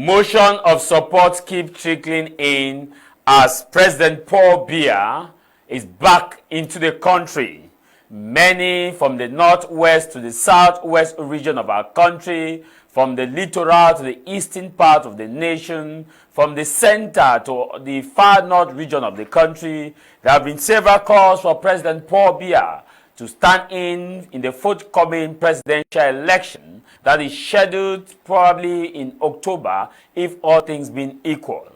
Motion of support keep trickling in as President Paul Biya is back into the country. Many from the northwest to the southwest region of our country, from the littoral to the eastern part of the nation, from the center to the far north region of the country, there have been several calls for President Paul Biya to stand in the forthcoming presidential election that is scheduled probably in October if all things being equal.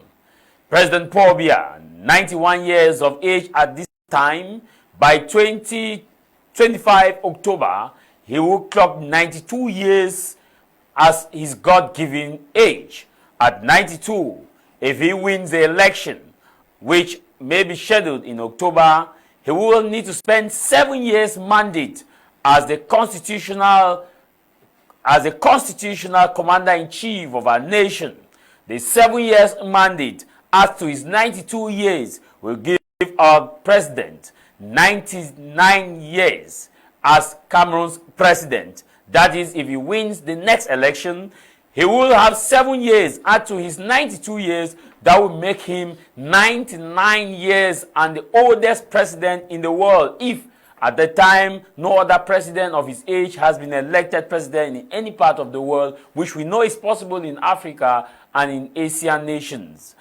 President Paul Biya, 91 years of age at this time, by 2025 October, he will clock 92 years as his God-given age. At 92, if he wins the election, which may be scheduled in October, he will need to spend 7 years mandate as the constitutional commander-in-chief of our nation. The 7 years mandate up to his 92 years will give our president 99 years as Cameroon's president. That is, if he wins the next election, he will have 7 years add to his 92 years. That will make him 99 years and the oldest president in the world, if at the time no other president of his age has been elected president in any part of the world, which we know is possible in Africa and in Asian nations.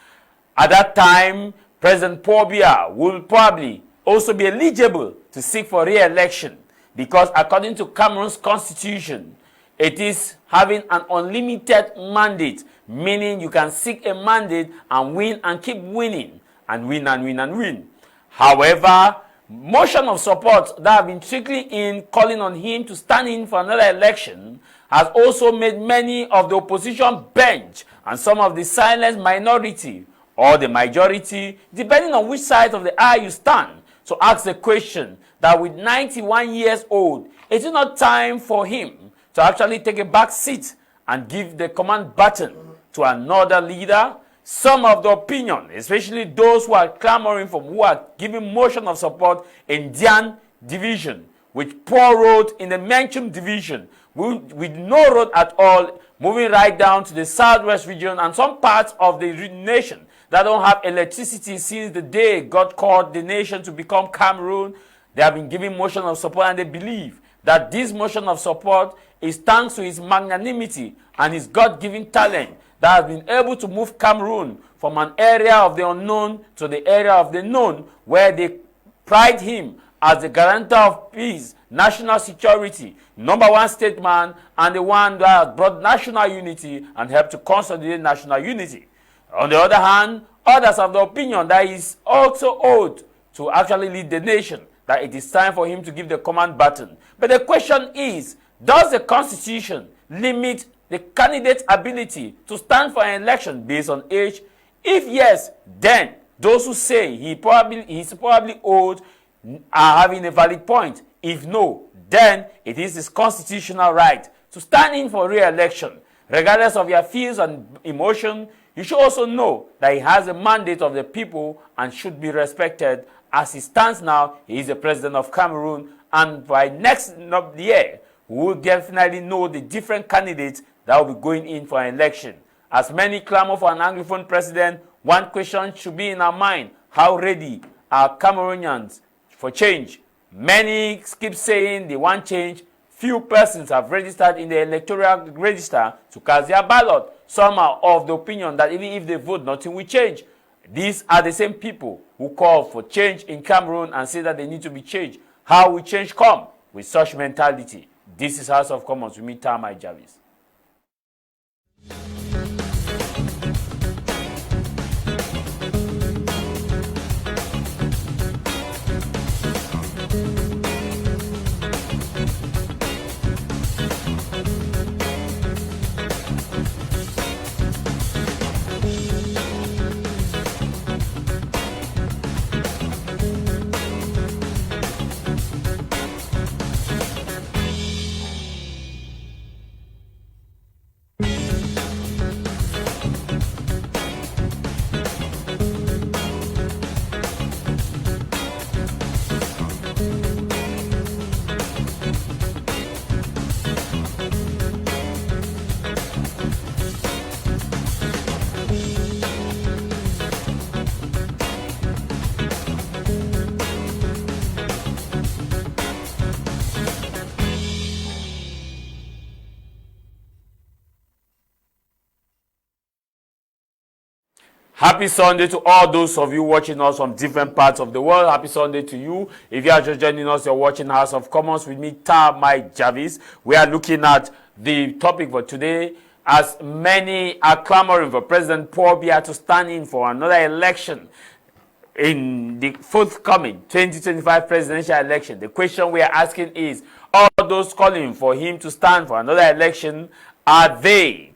At that time, President Paul Biya will probably also be eligible to seek for re-election, because according to Cameroon's constitution, it is having an unlimited mandate, meaning you can seek a mandate and win and keep winning and win and win and win. However, motion of support that have been trickling in calling on him to stand in for another election has also made many of the opposition bench and some of the silent minority or the majority, depending on which side of the aisle you stand, to ask the question that with 91 years old, is it not time for him to actually take a back seat and give the command baton to another leader? Some of the opinion, especially those who are clamoring for, who are giving motion of support in Dian division, with poor road in the Nchupichem division, with no road at all, moving right down to the southwest region and some parts of the nation that don't have electricity since the day God called the nation to become Cameroon. They have been giving motion of support, and they believe that this motion of support is thanks to his magnanimity and his God-given talent that has been able to move Cameroon from an area of the unknown to the area of the known, where they pride him as the guarantor of peace, national security, #1 statesman, and the one that has brought national unity and helped to consolidate national unity. On the other hand, others have the opinion that he is also owed to actually lead the nation, that it is time for him to give the command baton. But the question is, does the Constitution limit the candidate's ability to stand for an election based on age? If yes, then those who say he's probably old are having a valid point. If no, then it is his constitutional right to stand in for re-election. Regardless of your fears and emotion, you should also know that he has a mandate of the people and should be respected. As he stands now, he is the president of Cameroon, and by next year, we will definitely know the different candidates that will be going in for an election. As many clamor for an Anglophone president, one question should be in our mind: how ready are Cameroonians for change? Many keep saying they want change. Few persons have registered in the electoral register to cast their ballot. Some are of the opinion that even if they vote, nothing will change. These are the same people who call for change in Cameroon and say that they need to be changed. How will change come with such mentality? This is House of Commons with me, Tah Mai Jarvis. Happy Sunday to all those of you watching us from different parts of the world. Happy Sunday to you. If you are just joining us, you're watching House of Commons with me, Tah Mai Jarvis. We are looking at the topic for today, as many are clamoring for President Paul Biya to stand in for another election in the forthcoming 2025 presidential election. The question we are asking is, all those calling for him to stand for another election, are they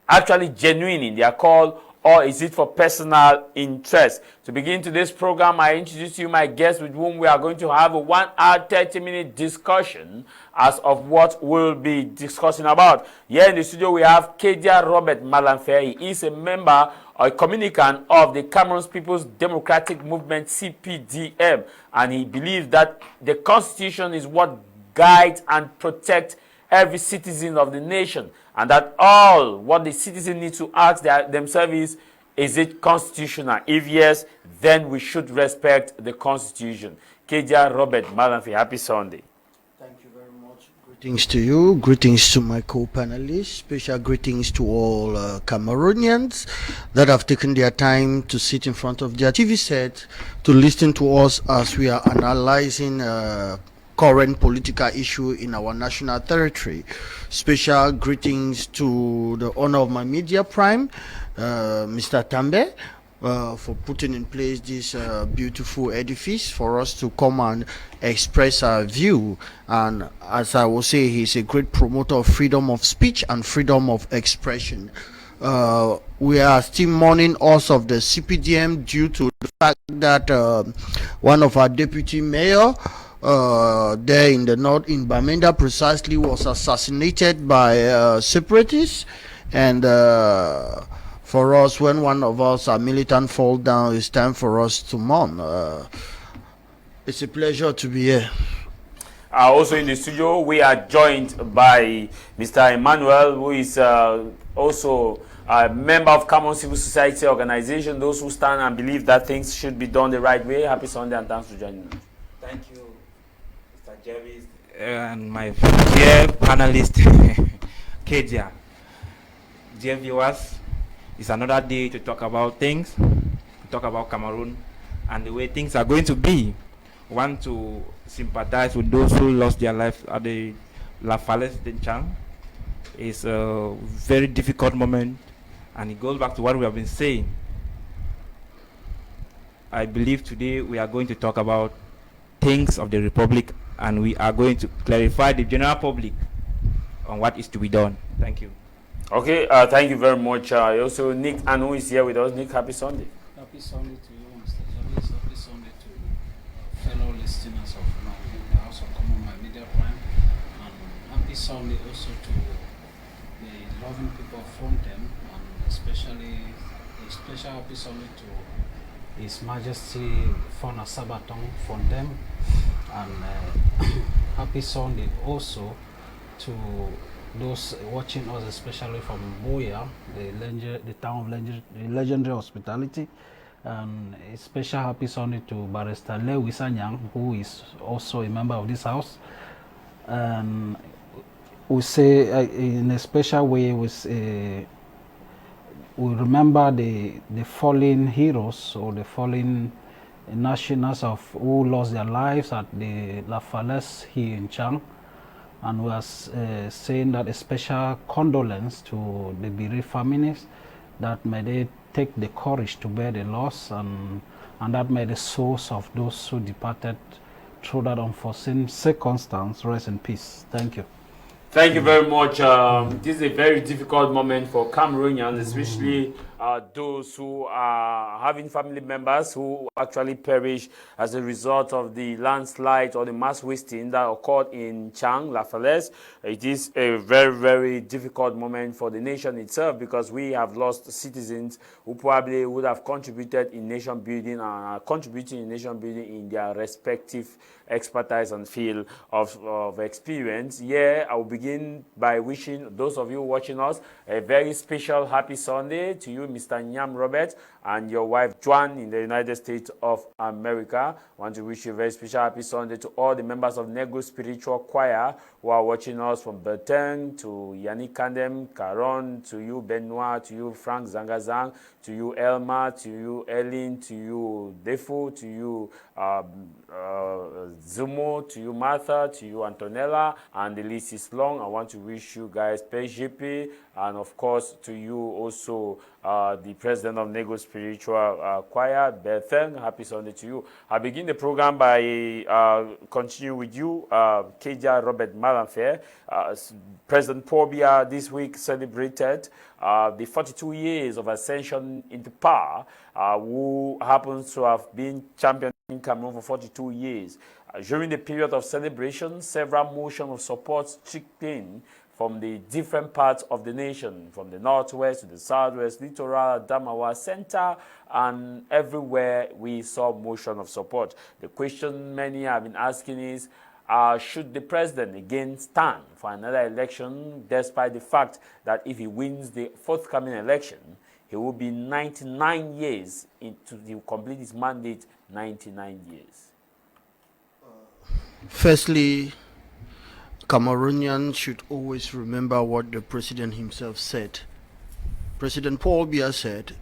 actually genuine in their call, or is it for personal interest? To begin today's program, I introduce you my guest with whom we are going to have a 1 hour 30-minute discussion as of what we'll be discussing about. Here in the studio we have Akeba Robert Malanfe. He is a member or a communicant of the Cameroon People's Democratic Movement CPDM, and he believes that the Constitution is what guides and protects every citizen of the nation, and that all what the citizen needs to ask themselves is it constitutional? If yes, then we should respect the Constitution. Akeba Robert Malanfe, happy Sunday. Thank you very much. Greetings to you, greetings to my co-panelists, special greetings to all Cameroonians that have taken their time to sit in front of their TV set to listen to us as we are analyzing current political issue in our national territory. Special greetings to the owner of my media prime, Mr. Tambe, for putting in place this beautiful edifice for us to come and express our view. And as I will say, he's a great promoter of freedom of speech and freedom of expression. We are still mourning us of the CPDM due to the fact that one of our deputy mayor there in the north, in Bamenda precisely, was assassinated by separatists. And for us, when one of us, our militant, fall down, it's time for us to mourn. It's a pleasure to be here. Also in the studio, we are joined by Mr. Emmanuel, who is also a member of Cameroon Civil Society Organization, those who stand and believe that things should be done the right way. Happy Sunday and thanks for joining us. Thank you, Mr. Jarvis, and my dear panelist, Akeba. Dear viewers, it's another day to talk about things, to talk about Cameroon and the way things are going to be. I want to sympathize with those who lost their lives at the La Falaise de Chang. It's a very difficult moment, and it goes back to what we have been saying. I believe today we are going to talk about things of the Republic, and we are going to clarify the general public on what is to be done. Thank you. Okay, thank you very much. Also, Nick Anu is here with us. Nick, happy Sunday. Happy Sunday to you, Mr. Jarvis. Happy Sunday to fellow listeners of the House of Commons, my media prime. And happy Sunday also to the loving people of Fontem, and especially a special happy Sunday to His Majesty Fona Sabaton Fontem. And happy Sunday also to those watching us, especially from Boya, the town of legendary hospitality. And a special happy Sunday to Barrister Lewis Anyang, who is also a member of this house. And we say in a special way, we remember the fallen heroes or the fallen nationals who lost their lives at the La Falaise here in Chang. And we are saying that a special condolence to the bereaved families, that may they take the courage to bear the loss, and that may the souls of those who departed through that unforeseen circumstance rest in peace. Thank you. Thank you very much. This is a very difficult moment for Cameroonians, especially those who are having family members who actually perish as a result of the landslide or the mass wasting that occurred in Chang, La Falaise. It is a very, very difficult moment for the nation itself, because we have lost citizens who probably would have contributed in nation building and are contributing in nation building in their respective expertise and field of experience. I will begin by wishing those of you watching us a very special happy Sunday. To you, you, Mr. Nyam Robert, and your wife Joan in the United States of America. I want to wish you a very special happy Sunday to all the members of Negro Spiritual Choir who are watching us from Berteng, to Yannick Kandem, Caron, to you, Benoit, to you, Frank Zangazang, to you, Elma, to you, Ellen, to you, Defo, to you, Zumo, to you, Martha, to you, Antonella, and the list is long. I want to wish you guys PGP, and of course to you also, the president of Negro Spiritual Choir, Berthen. Happy Sunday to you. I begin the program by continue with you, Keja Robert Malanfair. President Paul Biya this week celebrated the 42 years of ascension into power, who happens to have been champion in Cameroon for 42 years. During the period of celebration, several motions of support chipped in from the different parts of the nation, from the northwest to the southwest, littoral, Adamawa, center, and everywhere we saw motion of support. The question many have been asking is, should the president again stand for another election, despite the fact that if he wins the forthcoming election, he will be 99 years to complete his mandate, 99 years? Firstly, Cameroonians should always remember what the president himself said. President Paul Biya said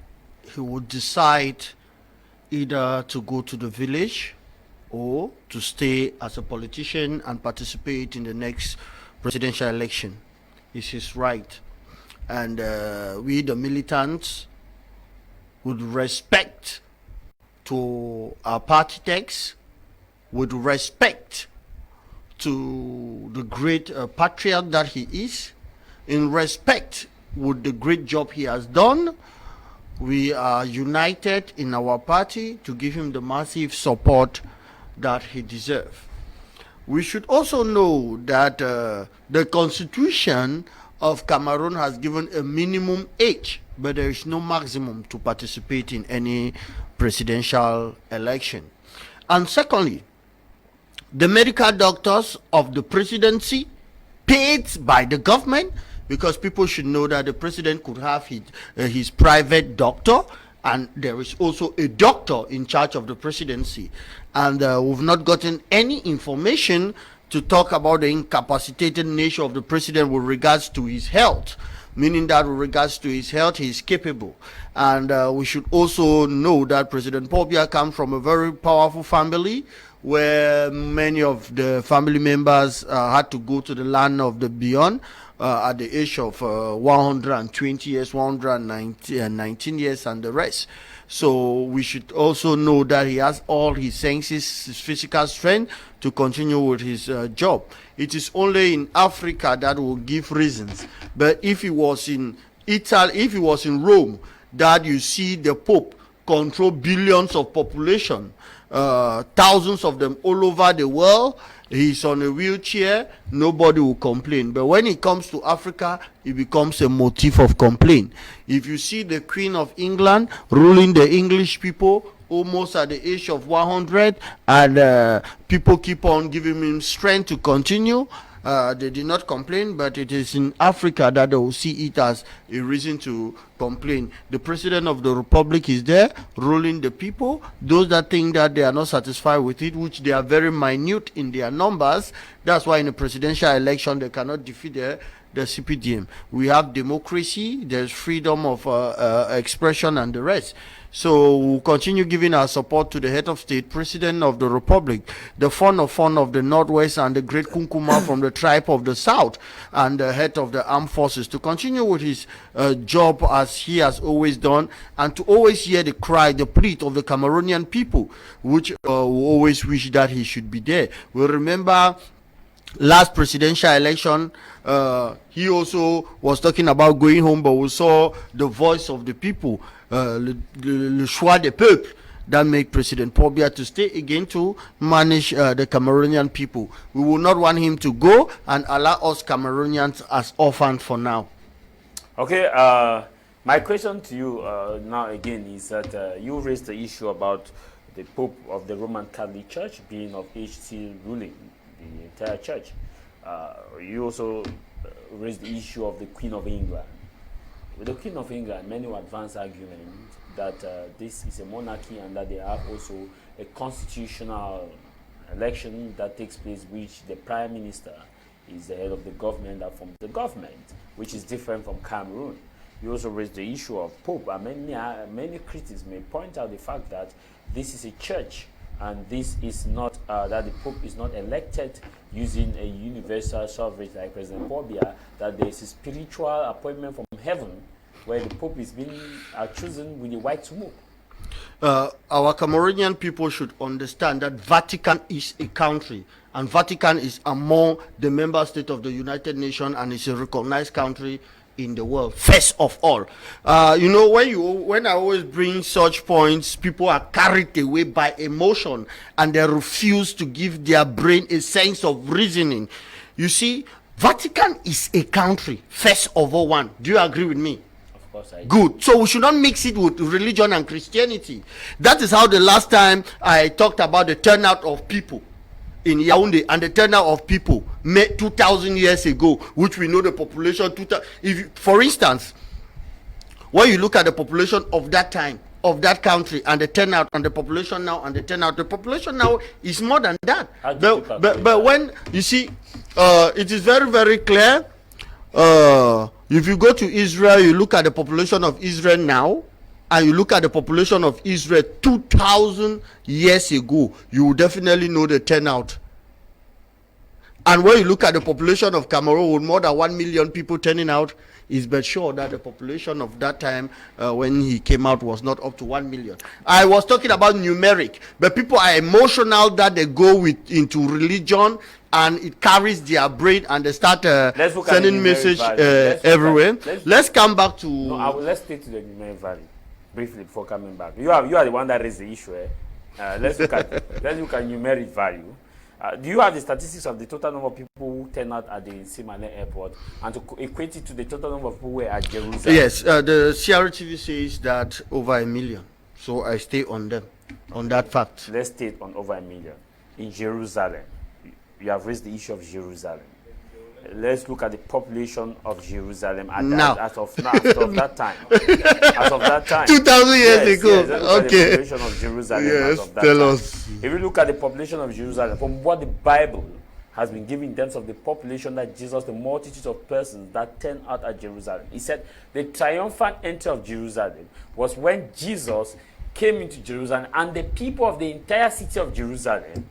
he would decide either to go to the village or to stay as a politician and participate in the next presidential election. It's his right. And we, the militants, would respect to our party text, would respect to the great patriot that he is, in respect with the great job he has done. We are united in our party to give him the massive support that he deserves. We should also know that the constitution of Cameroon has given a minimum age, but there is no maximum to participate in any presidential election. And secondly, the medical doctors of the presidency, paid by the government, because people should know that the president could have his private doctor, and there is also a doctor in charge of the presidency. And we've not gotten any information to talk about the incapacitated nature of the president with regards to his health, meaning that with regards to his health, he is capable. And we should also know that President Paul Biya comes from a very powerful family, where many of the family members had to go to the land of the beyond at the age of 120 years, 119 years, and the rest. So we should also know that he has all his senses, his physical strength to continue with his job. It is only in Africa that will give reasons. But if he was in Italy, if he was in Rome, that you see the Pope control billions of population, thousands of them all over the world, he's on a wheelchair, nobody will complain. But when it comes to Africa, it becomes a motif of complaint. If you see the Queen of England ruling the English people almost at the age of 100, and people keep on giving him strength to continue, they did not complain. But it is in Africa that they will see it as a reason to complain. The president of the republic is there ruling the people. Those that think that they are not satisfied with it, which they are very minute in their numbers, that's why in a presidential election they cannot defeat the CPDM. We have democracy, there's freedom of expression and the rest. So we'll continue giving our support to the head of state, president of the republic, the fun of the northwest, and the great Kunkuma from the tribe of the south, and the head of the armed forces, to continue with his job as he has always done, and to always hear the cry, the plea of the Cameroonian people, which we always wish that he should be there. We remember last presidential election, he also was talking about going home, but we saw the voice of the people, le choix des peuples, that made President Paul Biya to stay again to manage the Cameroonian people. We will not want him to go and allow us Cameroonians as orphans for now. Okay, my question to you now again is that you raised the issue about the Pope of the Roman Catholic Church being of age still ruling the entire church. You also raised the issue of the Queen of England. with the King of England, many will advance argument that this is a monarchy and that they have also a constitutional election that takes place, which the Prime Minister is the head of the government that forms the government, which is different from Cameroon. You also raised the issue of Pope, and many critics may point out the fact that this is a church, and this is not that the Pope is not elected using a universal suffrage like President Paul Biya, that there is a spiritual appointment from heaven where the Pope is being chosen with the white smoke. Our Cameroonian people should understand that Vatican is a country, and Vatican is among the member states of the United Nations, and is a recognized country in the world, first of all. You know, when I always bring such points, people are carried away by emotion and they refuse to give their brain a sense of reasoning. You see, Vatican is a country, first of all. One, do you agree with me? Of course I do. Good. So we should not mix it with religion and Christianity. That is how the last time I talked about the turnout of people in Yaoundé and the turnout of people 2,000 years ago, which we know the population. For instance, when you look at the population of that time, of that country, and the turnout, and the population now, and the turnout, the population now is more than that. But when you see, it is very, very clear. If you go to Israel, you look at the population of Israel now, and you look at the population of Israel 2,000 years ago, you will definitely know the turnout. And when you look at the population of Cameroon with more than 1 million people turning out, it's but sure that the population of that time when he came out was not up to 1 million. I was talking about numeric, but people are emotional that they go into religion, and it carries their brain, and they start sending message everywhere. Let's come back to... No, let's stay to the numeric value briefly before coming back. You are the one that raised the issue. Let's look at numeric value. Do you have the statistics of the total number of people who turn out at the Simane airport, and to equate it to the total number of people who were at Jerusalem? Yes, the CRTV says that over 1 million. So I stay on them, on that fact. Let's stay on over 1 million. In Jerusalem, you have raised the issue of Jerusalem. Let's look at the population of Jerusalem as of that time. As of that time. 2,000 years ago. Yes, okay. The population of Jerusalem yes, as of that tell time. us. If you look at the population of Jerusalem, from what the Bible has been given in terms of the population that Jesus, the multitude of persons that turned out at Jerusalem, he said the triumphant entry of Jerusalem was when Jesus came into Jerusalem, and the people of the entire city of Jerusalem,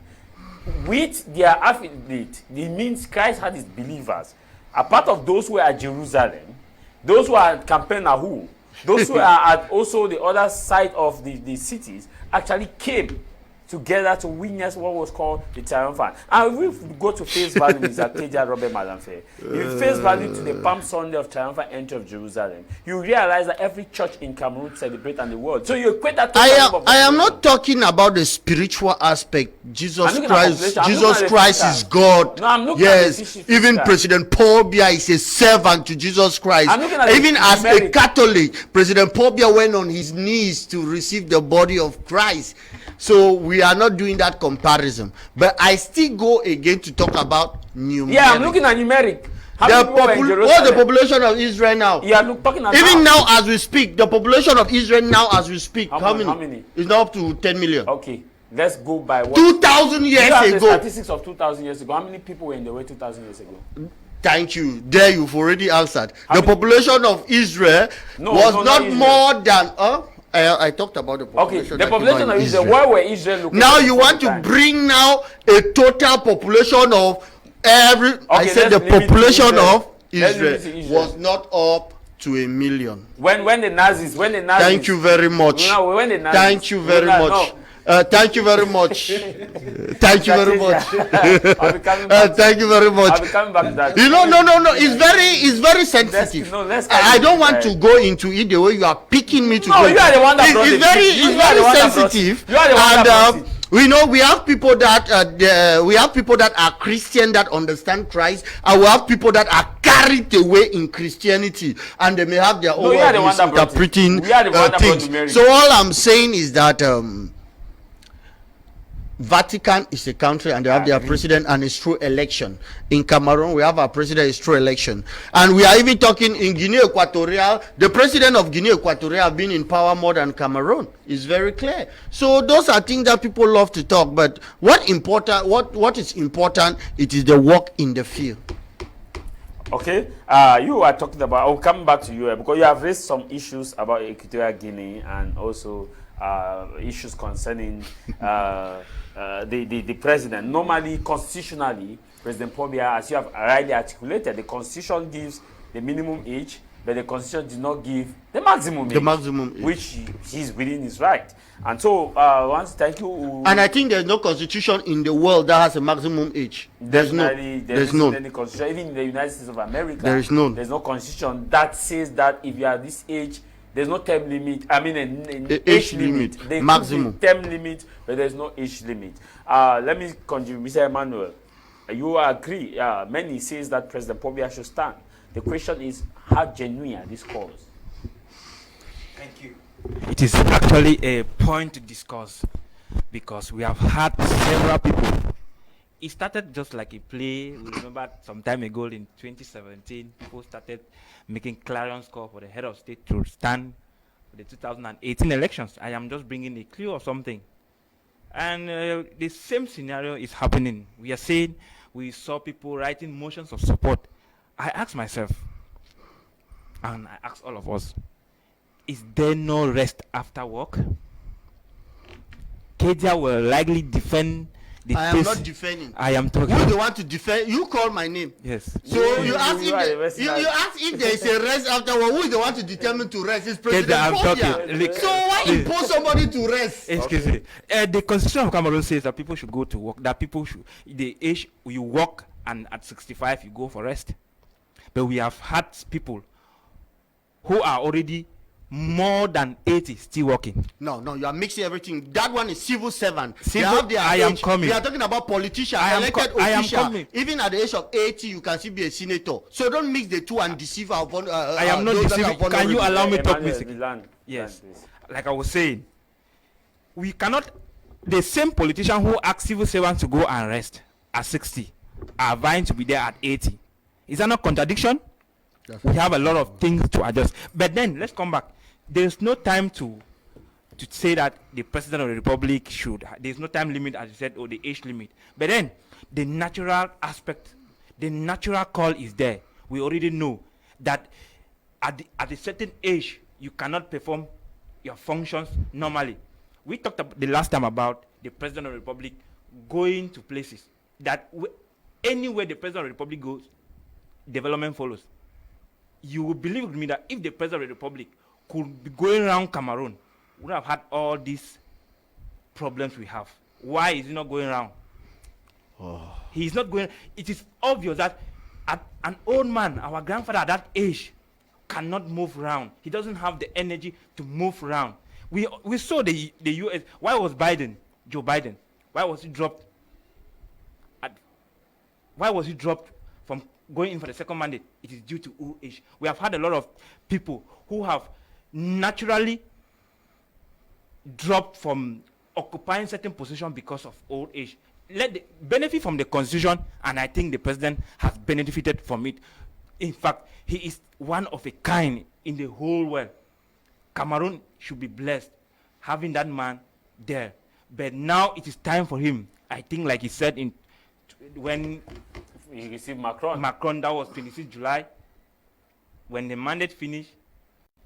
with their affidavit, it means Christ had his believers. A part of those who are at Jerusalem, those who are at Capernaum, those who are at also the other side of the cities, actually came together to witness what was called the triumphant. And if we go to face value with Akeja Robert Malamfe, if face value to the Palm Sunday of triumphant entry of Jerusalem, you realize that every church in Cameroon celebrates and the world. So you equate that to I am not talking about the spiritual aspect. Jesus Christ is God. No, I'm looking yes, at even President Paul Biya is a servant to Jesus Christ. Even as a Catholic, President Paul Biya went on his knees to receive the body of Christ. So we are not doing that comparison. But I still go again to talk about numeric. Yeah, I'm looking at numeric. What's the population of Israel now? Yeah, talking about even now as we speak, the population of Israel now as we speak, how many? It's now up to 10 million. Okay, let's go by what 2,000 years ago. The statistics of 2,000 years ago. How many people were in the way 2,000 years ago? Thank you. There you've already answered. The population of Israel was not more than I talked about the population. Okay, the population of Israel. Where were Israel located? Now you want to bring now a total population of every. Okay, I said the population of Israel was not up to 1 million. When the Nazis. Thank you very much. No, when the Nazis. Thank you very much. Thank you very much. Thank you very much. Thank you very much. I'll be coming back to that. You know, no. It's very sensitive. I don't want to go into it the way you are picking me to go. You are the one that brought it. It's very sensitive. You are the one that brought it. We know we have people that are Christian that understand Christ, and we have people that are carried away in Christianity, and they may have their own ways of interpreting things. So all I'm saying is that Vatican is a country and they have their president and it's through election. In Cameroon, we have our president is through election. And we are even talking in Guinea Equatorial. The president of Guinea Equatorial have been in power more than Cameroon. It's very clear. So those are things that people love to talk. But what is important, it is the work in the field. Okay, you are talking about, I'll come back to you because you have raised some issues about Equatorial Guinea and also issues concerning the president. Normally, constitutionally, President Paul Biya, as you have rightly articulated, the constitution gives the minimum age, but the constitution did not give the maximum age. The maximum age. Which he's within his right. And so, once, thank you. And I think there's no constitution in the world that has a maximum age. There's none. Any constitution. Even in the United States of America, there is none. There's no constitution that says that if you are this age, there's no term limit. I mean, an age limit. There maximum term limit, but there's no age limit. Let me continue, Mr. Emmanuel. You agree? Many says that President Paul Biya should stand. The question is, how genuine are these calls? Thank you. It is actually a point to discuss because we have had several people. It started just like a play. We remember some time ago in 2017, people started making clarion call for the head of state to stand for the 2018 elections. I am just bringing a clue or something. And the same scenario is happening. We are saying we saw people writing motions of support. I asked myself, and I asked all of us, is there no rest after work? Kedia will likely defend the I am not defending. I am talking. Who do you want to defend? You call my name. Yes. So you ask if there is a rest after work. Who is the one to determine to rest? It's President Paul Biya. So why impose somebody to rest? Excuse me. The Constitution of Cameroon says that people should go to work. That people should, the age you work and at 65 you go for rest. But we have had people who are already more than 80 still working. No, you are mixing everything. That one is civil servant. I am coming. We are talking about politicians, elected officials. Even at the age of 80, you can still be a senator. So don't mix the two and deceive our I am not deceiving. Can you allow me to talk, Mr. Yes. Like I was saying, we cannot. The same politician who asked civil servants to go and rest at 60 are vying to be there at 80. Is that not contradiction? We have a lot of things to adjust. But then let's come back. There's no time to say that the president of the republic should. There's no time limit, as you said, or the age limit. But then the natural aspect, the natural call is there. We already know that at a certain age you cannot perform your functions normally. We talked about the last time about the president of the republic going to places that anywhere the president of the republic goes, development follows. You will believe with me that if the president of the republic could be going around Cameroon, we would have had all these problems we have. Why is he not going around? He is not going. It is obvious that an old man, our grandfather at that age, cannot move around. He doesn't have the energy to move around. We saw the U.S. Why was Joe Biden? Why was he dropped? Why was he dropped from going in for the second mandate? It is due to old age. We have had a lot of people who have naturally dropped from occupying certain positions because of old age. Let the benefit from the constitution, and I think the president has benefited from it. In fact, he is one of a kind in the whole world. Cameroon should be blessed having that man there. But now it is time for him. I think, like he said when he received Macron, that was 26 July. When the mandate finished,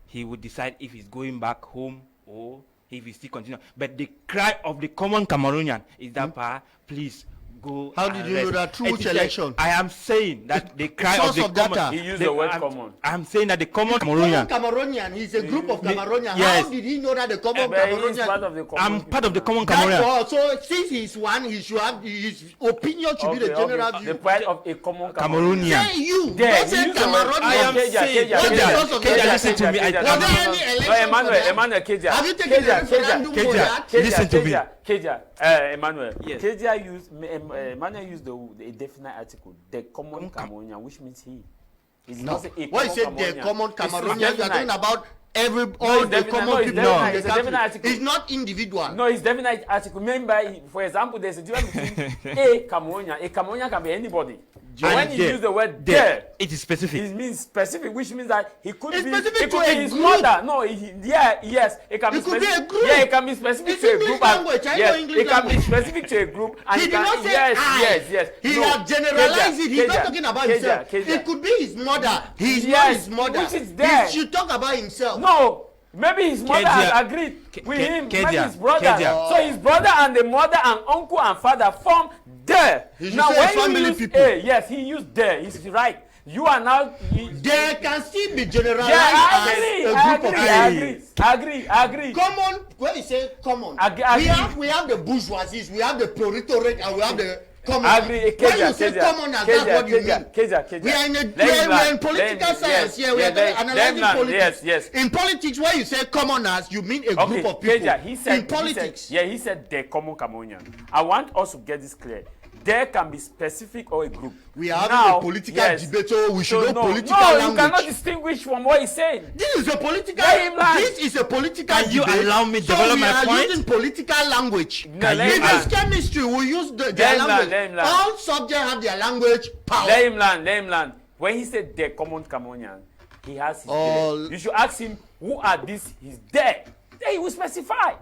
he would decide if he's going back home or if he still continue. But the cry of the common Cameroonian is that, please go. How did you know that? Through which election? I am saying that the cry of the common. He used the word common. I'm saying that the common Cameroonian. He's a group of Cameroonians. Yes. How did he know that the common Cameroonian? I'm part of the common Cameroonian. So since he's one, he should have his opinion should be the general view. The pride of a common Cameroonian. Say you. Don't say Cameroonian. I am saying. Listen to me. Emmanuel, Kedia. Have you taken the referendum for that? Listen to me. Kedia, Emmanuel. Yes. Kedia used the definite article, the common Cameroonian, which means he. No. Why you said the common Cameroonian? You are talking about all it's the definite. common No, it's people definite. in the It's a definite country. article. It's not individual. No, it's definite article. Remember, for example, there's a difference between a Cameroonian. A Cameroonian can be anybody. And when you use the word there, it is specific. it means specific, which means that he could It's be, specific it could to be a his group. mother. No, yes, it can It be could be specific. a group. Yeah, it can be specific It's to a English group. language. I know Yes, English it can be language. specific to a group. And He it did can, not say yes. He No, has generalized it. He's Keja, not talking about Keja, himself. Keja. It could be his mother. He's not Yes, his mother. which is there. He should talk about himself. No. Maybe his mother Keja. has agreed with him. Maybe Keja. his brother. Keja. So his brother and the mother and uncle and father form there. He should Now say when family you use people. yes, he used there. He's right. You are now. There can still be generalized Yeah, I as agree. a I group agree. of I agree. common. When you say common, we have the bourgeoisies, we have the proletariat, and we have the common. Agree. When you say commoners, that's what you mean. Keja. We are in political science here. We are analyzing politics. Yes. In politics, when you say commoners, you mean a group of people. Keja, he said, in politics. he said the common Cameroonian. I want us to get this clear. There can be specific or a group. We are now, having a political debate, so we should know political language. No, you cannot distinguish from what he's saying. This is a political. Let him land. This is a political. Can you debate, allow me to develop my So we are point? using political language. No, let him If it's land. chemistry, we use their Let him land, language. let him land. All subjects have their language power. Let him land. When he said the common Cameroonian, he has his All- village. You should ask him who are these. He's there. Then he will specify.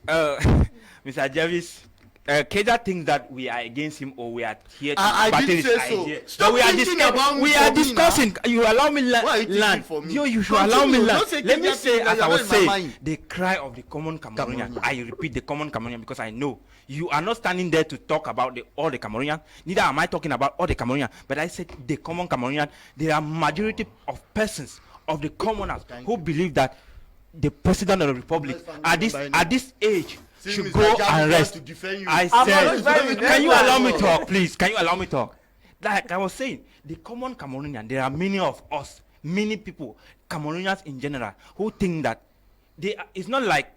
Mr. Jarvis, Keja thinks that we are against him or we are here to I battle didn't his say so. idea. Stop No, we are thinking about me we for are me discussing. You allow me Why are you thinking land. for me? You should Continue. allow me land. Don't say Let me Keja say, thinks as that I you're was in my saying, mind. the cry of the common Cameroonian. Cameroonian. I repeat, the common Cameroonian, because I know you are not standing there to talk about all the Cameroonian. Neither am I talking about all the Cameroonian. But I said the common Cameroonian. There are majority of persons, of the commoners, who believe that the president of the republic at this age Since should Mr. go Jarvis and wants rest. to defend you. I I'm said, not defending can you them. allow me talk, please? Can you allow me talk? Like I was saying, the common Cameroonian, there are many of us, many people, Cameroonians in general, who think that it's not like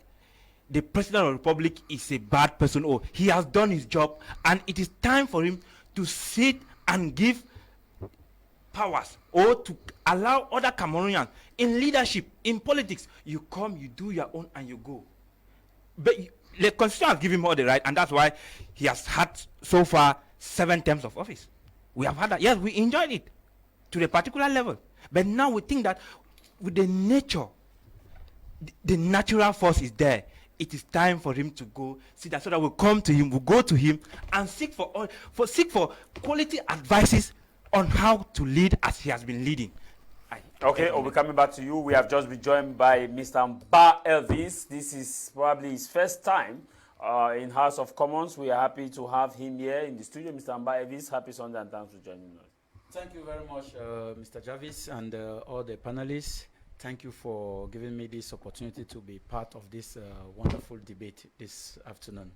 the president of the republic is a bad person or he has done his job and it is time for him to sit and give powers or to allow other Cameroonians in leadership, in politics. You come, you do your own and you go. But the constitution has given him all the right, and that's why he has had so far 7 terms of office. We have had that. Yes, we enjoyed it to the particular level. But now we think that with the nature, the natural force is there. It is time for him to go see that, so that we come to him, we go to him and seek for quality advices on how to lead as he has been leading. Okay, we'll be coming back to you. We have just been joined by Mr. Ba Elvis. This is probably his first time in House of Commons. We are happy to have him here in the studio. Mr. Ba Elvis, happy Sunday and thanks for joining us. Thank you very much, Mr. Jarvis and all the panelists. Thank you for giving me this opportunity to be part of this wonderful debate this afternoon.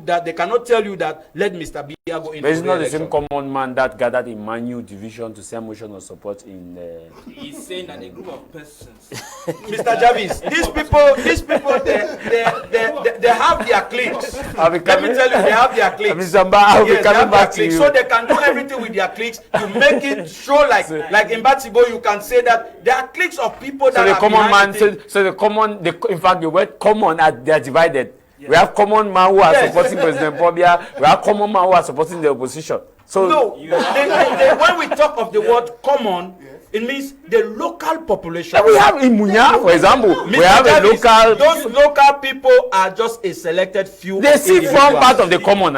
that they cannot tell you that let Mr. Biya go in. But it's not the same common man that gathered in Manu division to send motion of support in. He's saying that a group of persons. Mr. Jarvis, these people, they have their cliques. Let me tell you, they have their cliques. Mr. I'll be coming back to you. So they can do everything with their cliques to make it show like in Batibo, you can say that there are cliques of people that the are common man. the In fact, the word common, they are divided. Yes. We have common man who are supporting President Paul Biya. We have common man who are supporting the opposition. So no, when we talk of the word common, it means the local population. We have in Munya, for example, Mr. we have Jarvis, a local. Those local people are just a selected few. They see from part of the common.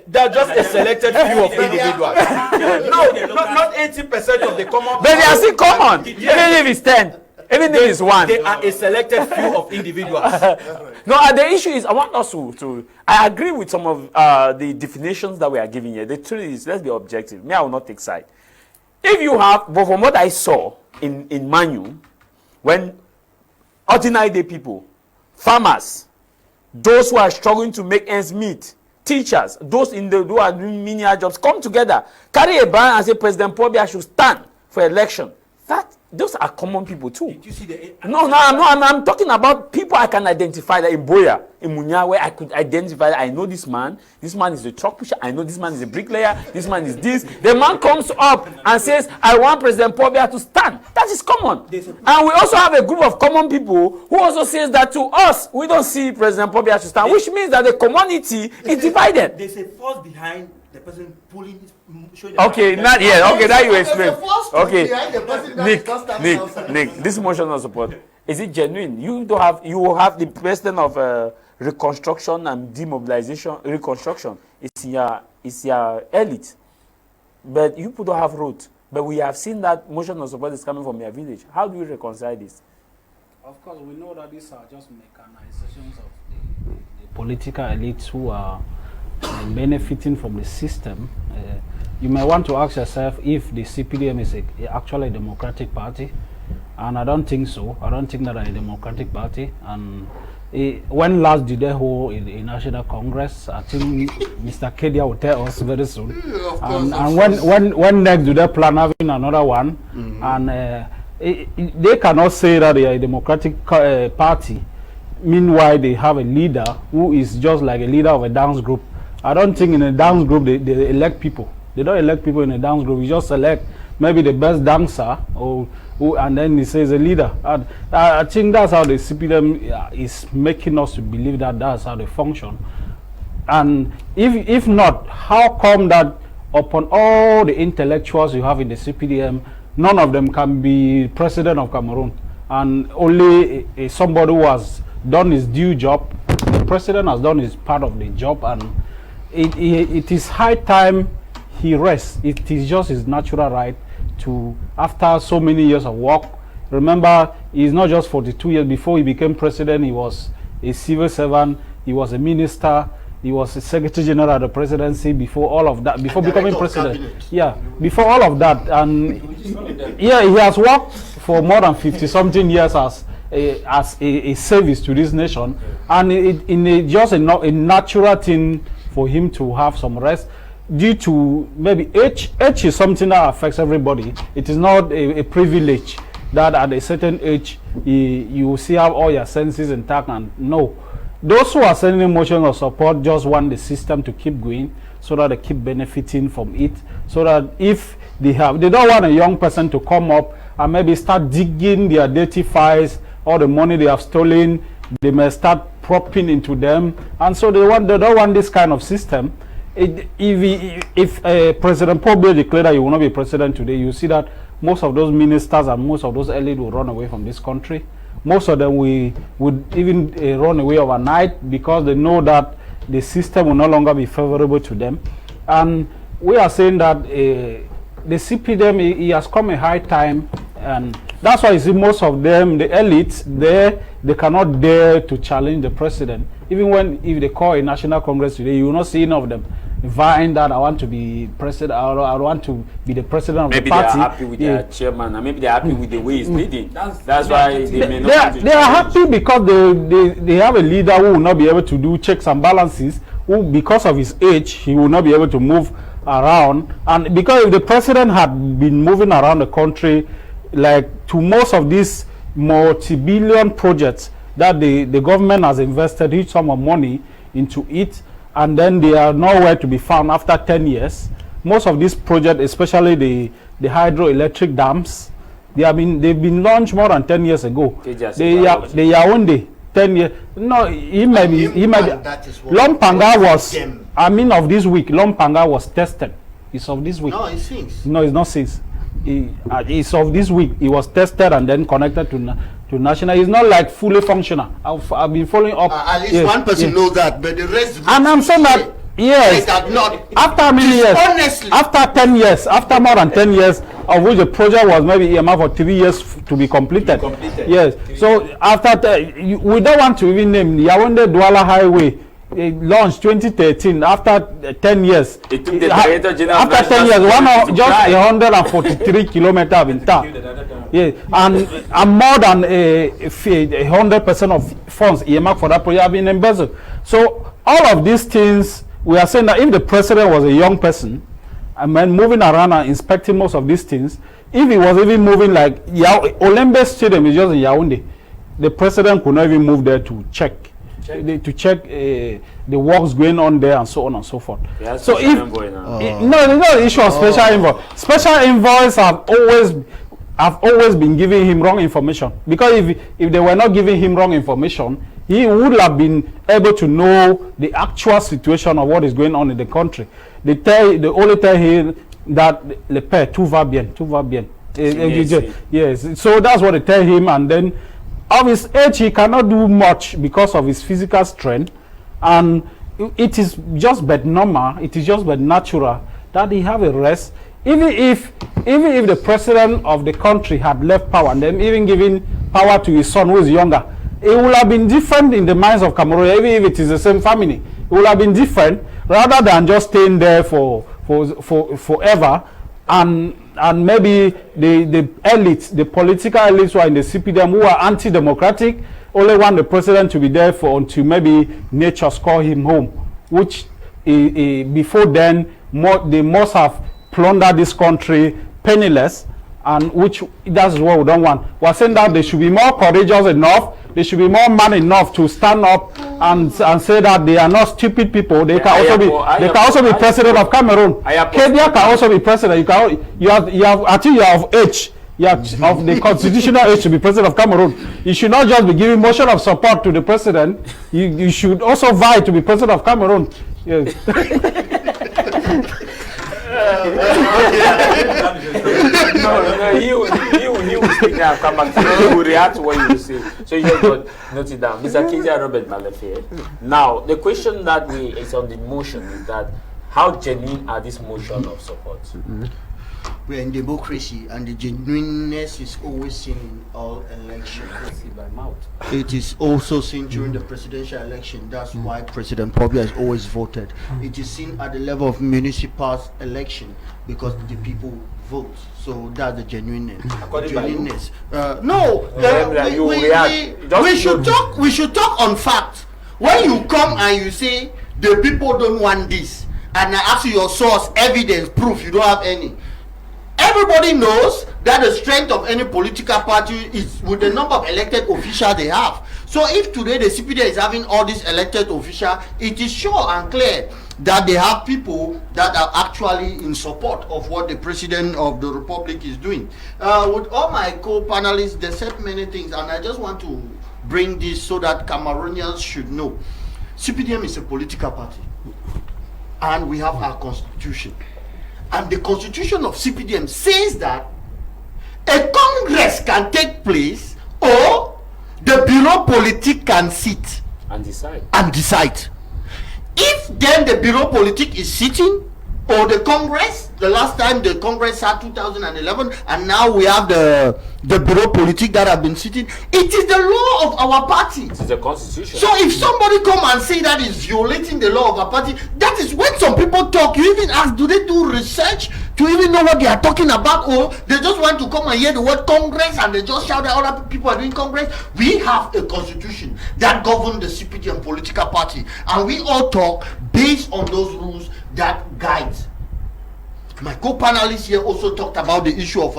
They're just a selected few of individuals. not 80% of the common. But they are still common. Even if it's 10. Even if it's 1. They are a selected few of individuals. No, the issue is, I want us to I agree with some of the definitions that we are giving here. The truth is, let's be objective. Me, I will not take side. If you have, but from what I saw in Manu, when ordinary day people, farmers, those who are struggling to make ends meet, teachers, those who are doing menial jobs, come together, carry a banner and say President Paul Biya should stand for election. Those are common people too. Did you see the? I'm talking about people I can identify, that in Boya, in Munya, where I could identify that I know this man. This man is a truck pusher. I know this man is a bricklayer. This man is this. The man comes up and says, "I want President Paul Biya to stand." That is common. And we also have a group of common people who also says that to us, we don't see President Paul Biya to stand, which means that the community is divided. There's a force behind the person pulling his. Okay, not yet. Okay, now you explain. Okay, Nick, this motion of support, is it genuine? You have the president of reconstruction and demobilization. Reconstruction is your elite, but you don't have road. But we have seen that motion of support is coming from your village. How do you reconcile this? Of course, we know that these are just mechanizations of the political elites who are benefiting from the system. You may want to ask yourself if the CPDM is actually a democratic party, and I don't think so. I don't think that they are a democratic party. And when last did they hold a national congress? I think Mr. Kedia will tell us very soon. And when next do they plan having another one? And they cannot say that they are a democratic party. Meanwhile, they have a leader who is just like a leader of a dance group. I don't think in a dance group they elect people. They don't elect people in a dance group. You just select maybe the best dancer, and then he says a leader. And I think that's how the CPDM is making us to believe that that's how they function. And if not, how come that upon all the intellectuals you have in the CPDM, none of them can be president of Cameroon, and only somebody who has done his due job? The president has done his part of the job, and it is high time he rests. It is just his natural right to, after so many years of work. Remember, he's not just 42 years. Before he became president, he was a civil servant, he was a minister, he was a secretary general of the presidency. Before all of that, before becoming president, before all of that, and he has worked for more than 50-something years as a service to this nation, and just a natural thing for him to have some rest. Due to maybe age is something that affects everybody. It is not a privilege that at a certain age you see have all your senses intact. And no, those who are sending motion of support just want the system to keep going, so that they keep benefiting from it. So that if they don't want a young person to come up and maybe start digging their dirty files, all the money they have stolen, they may start propping into them, and so they don't want this kind of system. If President Paul Biya declared that he will not be president today, you see that most of those ministers and most of those elites will run away from this country. Most of them would even run away overnight, because they know that the system will no longer be favorable to them. And we are saying that the CPDM, he has come a high time, and that's why you see most of them, the elites, they cannot dare to challenge the president. Even if they call a national congress today, you will not see enough of them vying that I want to be president, I want to be the president of the party. Maybe they are happy with their chairman, and maybe they are happy with the way he's leading. That's why they may not. They are happy because they have a leader who will not be able to do checks and balances who, because of his age, he will not be able to move around. And because if the president had been moving around the country, like to most of these multi-billion projects that the government has invested huge sum of money into it, and then they are nowhere to be found after 10 years. Most of these projects, especially the hydroelectric dams, they've been launched more than 10 years ago. The Yaoundé, 10 years. No, he might be. Lompanga was. Of this week, Lompanga was tested. It's of this week. No, it's since. No, it's not since. It's of this week. It was tested and then connected to national. It's not like fully functional. I've been following up. At least one person knows that, but the rest. And I'm saying that. Yes. After how many years? Honestly. After 10 years. After more than 10 years, of which the project was maybe earmarked for 3 years to be completed. Yes. So after we don't want to even name the Yaoundé Douala Highway. It launched 2013. After 10 years, it took the Director General after 10 years, just 143 kilometers in Tah. Yeah, and more than 100% of funds earmarked for that project have been embezzled. So all of these things, we are saying that if the president was a young person, moving around and inspecting most of these things, if he was even moving like Olembe Stadium is just in Yaoundé, the president could not even move there to check the works going on there and so on and so forth. So if no, it's not an issue of special envoy. Special envoys have always been giving him wrong information, because if they were not giving him wrong information, he would have been able to know the actual situation of what is going on in the country. They only tell him that le père tout va bien. Yes, so that's what they tell him, and then of his age he cannot do much because of his physical strength, and it is just but normal, it is just but natural that he have a rest. Even if the president of the country had left power and then even giving power to his son who is younger, it would have been different in the minds of Cameroon. Even if it is the same family, it would have been different rather than just staying there for forever. And maybe the elites, the political elites who are in the CPDM, who are anti-democratic, only want the president to be there for until maybe nature call him home, which before then they must have plundered this country penniless, and which that's what we don't want. We're saying that they should be more courageous enough, they should be more man enough to stand up and say that they are not stupid people. They can also be president of Cameroon. Kenya can also be president. You have until you are of age. You have of the constitutional age to be president of Cameroon. You should not just be giving motion of support to the president. You should also vie to be president of Cameroon. Yes. He will speak now and come back to you. He will react to what you will say. So you just got note it down. Mr. Kizia Robert Malefe. Now, the question that is on the motion is that how genuine are these motions of support? We're in democracy, and the genuineness is always seen in all elections. It is also seen during the presidential election. That's why President Paul Biya is always voted. It is seen at the level of municipal election because the people vote. So that's the genuineness. We should talk on facts. When you come and you say the people don't want this, and I ask you your source, evidence, proof, you don't have any. Everybody knows that the strength of any political party is with the number of elected officials they have. So if today the CPD is having all these elected officials, it is sure and clear that they have people that are actually in support of what the president of the republic is doing. With all my co-panelists, they said many things, and I just want to bring this so that Cameroonians should know. CPDM is a political party, and we have our constitution. And the constitution of CPDM says that a congress can take place, or the bureau politique can sit and decide. If then the bureau politique is sitting, or the congress, the last time the congress sat 2011, and now we have the bureau politique that have been sitting, it is the law of our party. It is the constitution. So if somebody come and say that is violating the law of our party, that is when some people talk, you even ask, do they do research? to even know what they are talking about, or they just want to come and hear the word Congress and they just shout that other people are doing Congress. We have a constitution that governs the CPD and political party, and we all talk based on those rules that guides. My co-panelists here also talked about the issue of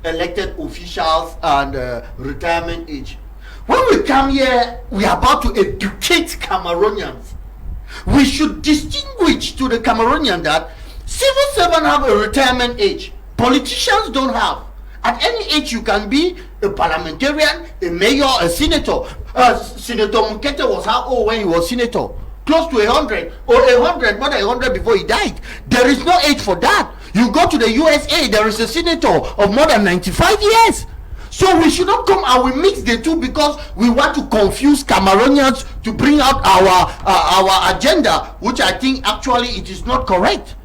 elected officials and retirement age. When we come here, we are about to educate Cameroonians. We should distinguish to the Cameroonian that civil servants have a retirement age. Politicians don't have. At any age you can be a parliamentarian, a mayor, a senator. Senator Mukete was how old when he was senator? Close to 100 or 100, more than 100 before he died. There is no age for that. You go to the USA, there is a senator of more than 95 years. So we should not come and we mix the two because we want to confuse Cameroonians to bring out our agenda, which I think actually it is not correct.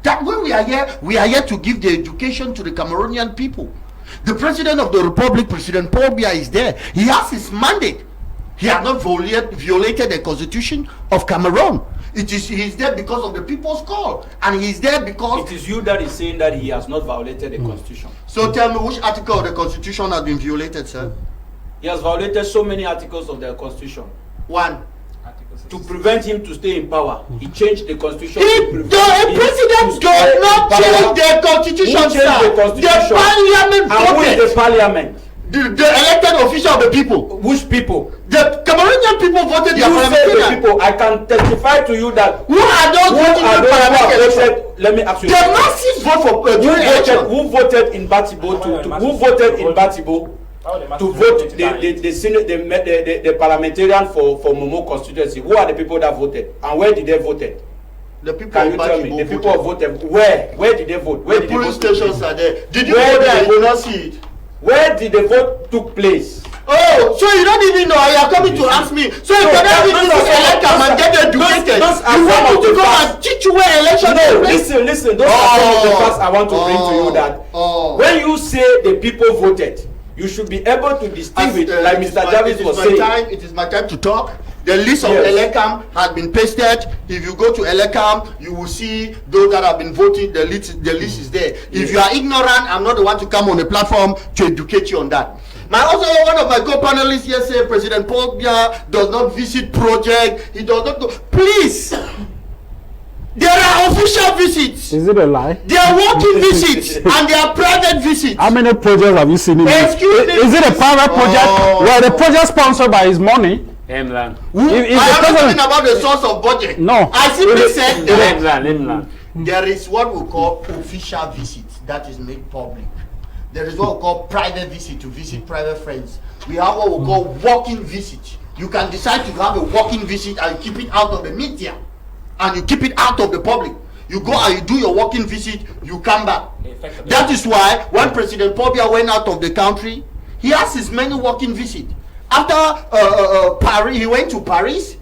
That when we are here to give the education to the Cameroonian people. The President of the Republic, President Paul Biya, is there. He has his mandate. He has not violated the Constitution of Cameroon. He is there because of the people's call, and he is there because it is you that is saying that he has not violated the Constitution. So tell me, which article of the Constitution has been violated, sir? He has violated so many articles of the Constitution. One. To prevent him to stay in power, he changed the Constitution. The president does not change the Constitution, sir. The Parliament voted. And who is the Parliament? The elected official of the people. Which people? The Cameroonian people voted their parliamentarian. The people. I can testify to you that. Who are those voted? Let me ask you. The masses vote for who voted in Batibo who voted in Batibo to vote the parliamentarian for Momo constituency? Who are the people that voted, and where did they vote? The people Can you tell me? The people voted where? Where did they vote? Where the polling stations are there. Did you go there? I did not see it. Where did the vote took place? Oh, so you don't even know? You are coming to ask me. So you cannot even select them and get educated. You want me to go and teach you where election is? Listen. Those are some of the facts I want to bring to you. That when you say the people voted, you should be able to distinguish, like Mr. Jarvis was saying. It is my time to talk. The list of Elekam has been pasted. If you go to Elekam, you will see those that have been voting. The list is there. If you are ignorant, I'm not the one to come on the platform to educate you on that. One of my co-panelists here say President Paul Biya does not visit project. He does not go. Please, there are official visits. Is it a lie? There are working visits and there are private visits. How many projects have you seen in this? Is it a private project? Well, the project sponsored by his money. I am not talking about the source of budget. No. I simply said that there is what we call official visits that is made public. There is what we call private visit, to visit private friends. We have what we call walking visit. You can decide to have a walking visit and keep it out of the media and you keep it out of the public. You go and you do your walking visit, you come back. That is why when President Paul Biya went out of the country, he has his many walking visits. After Paris, he went to Paris,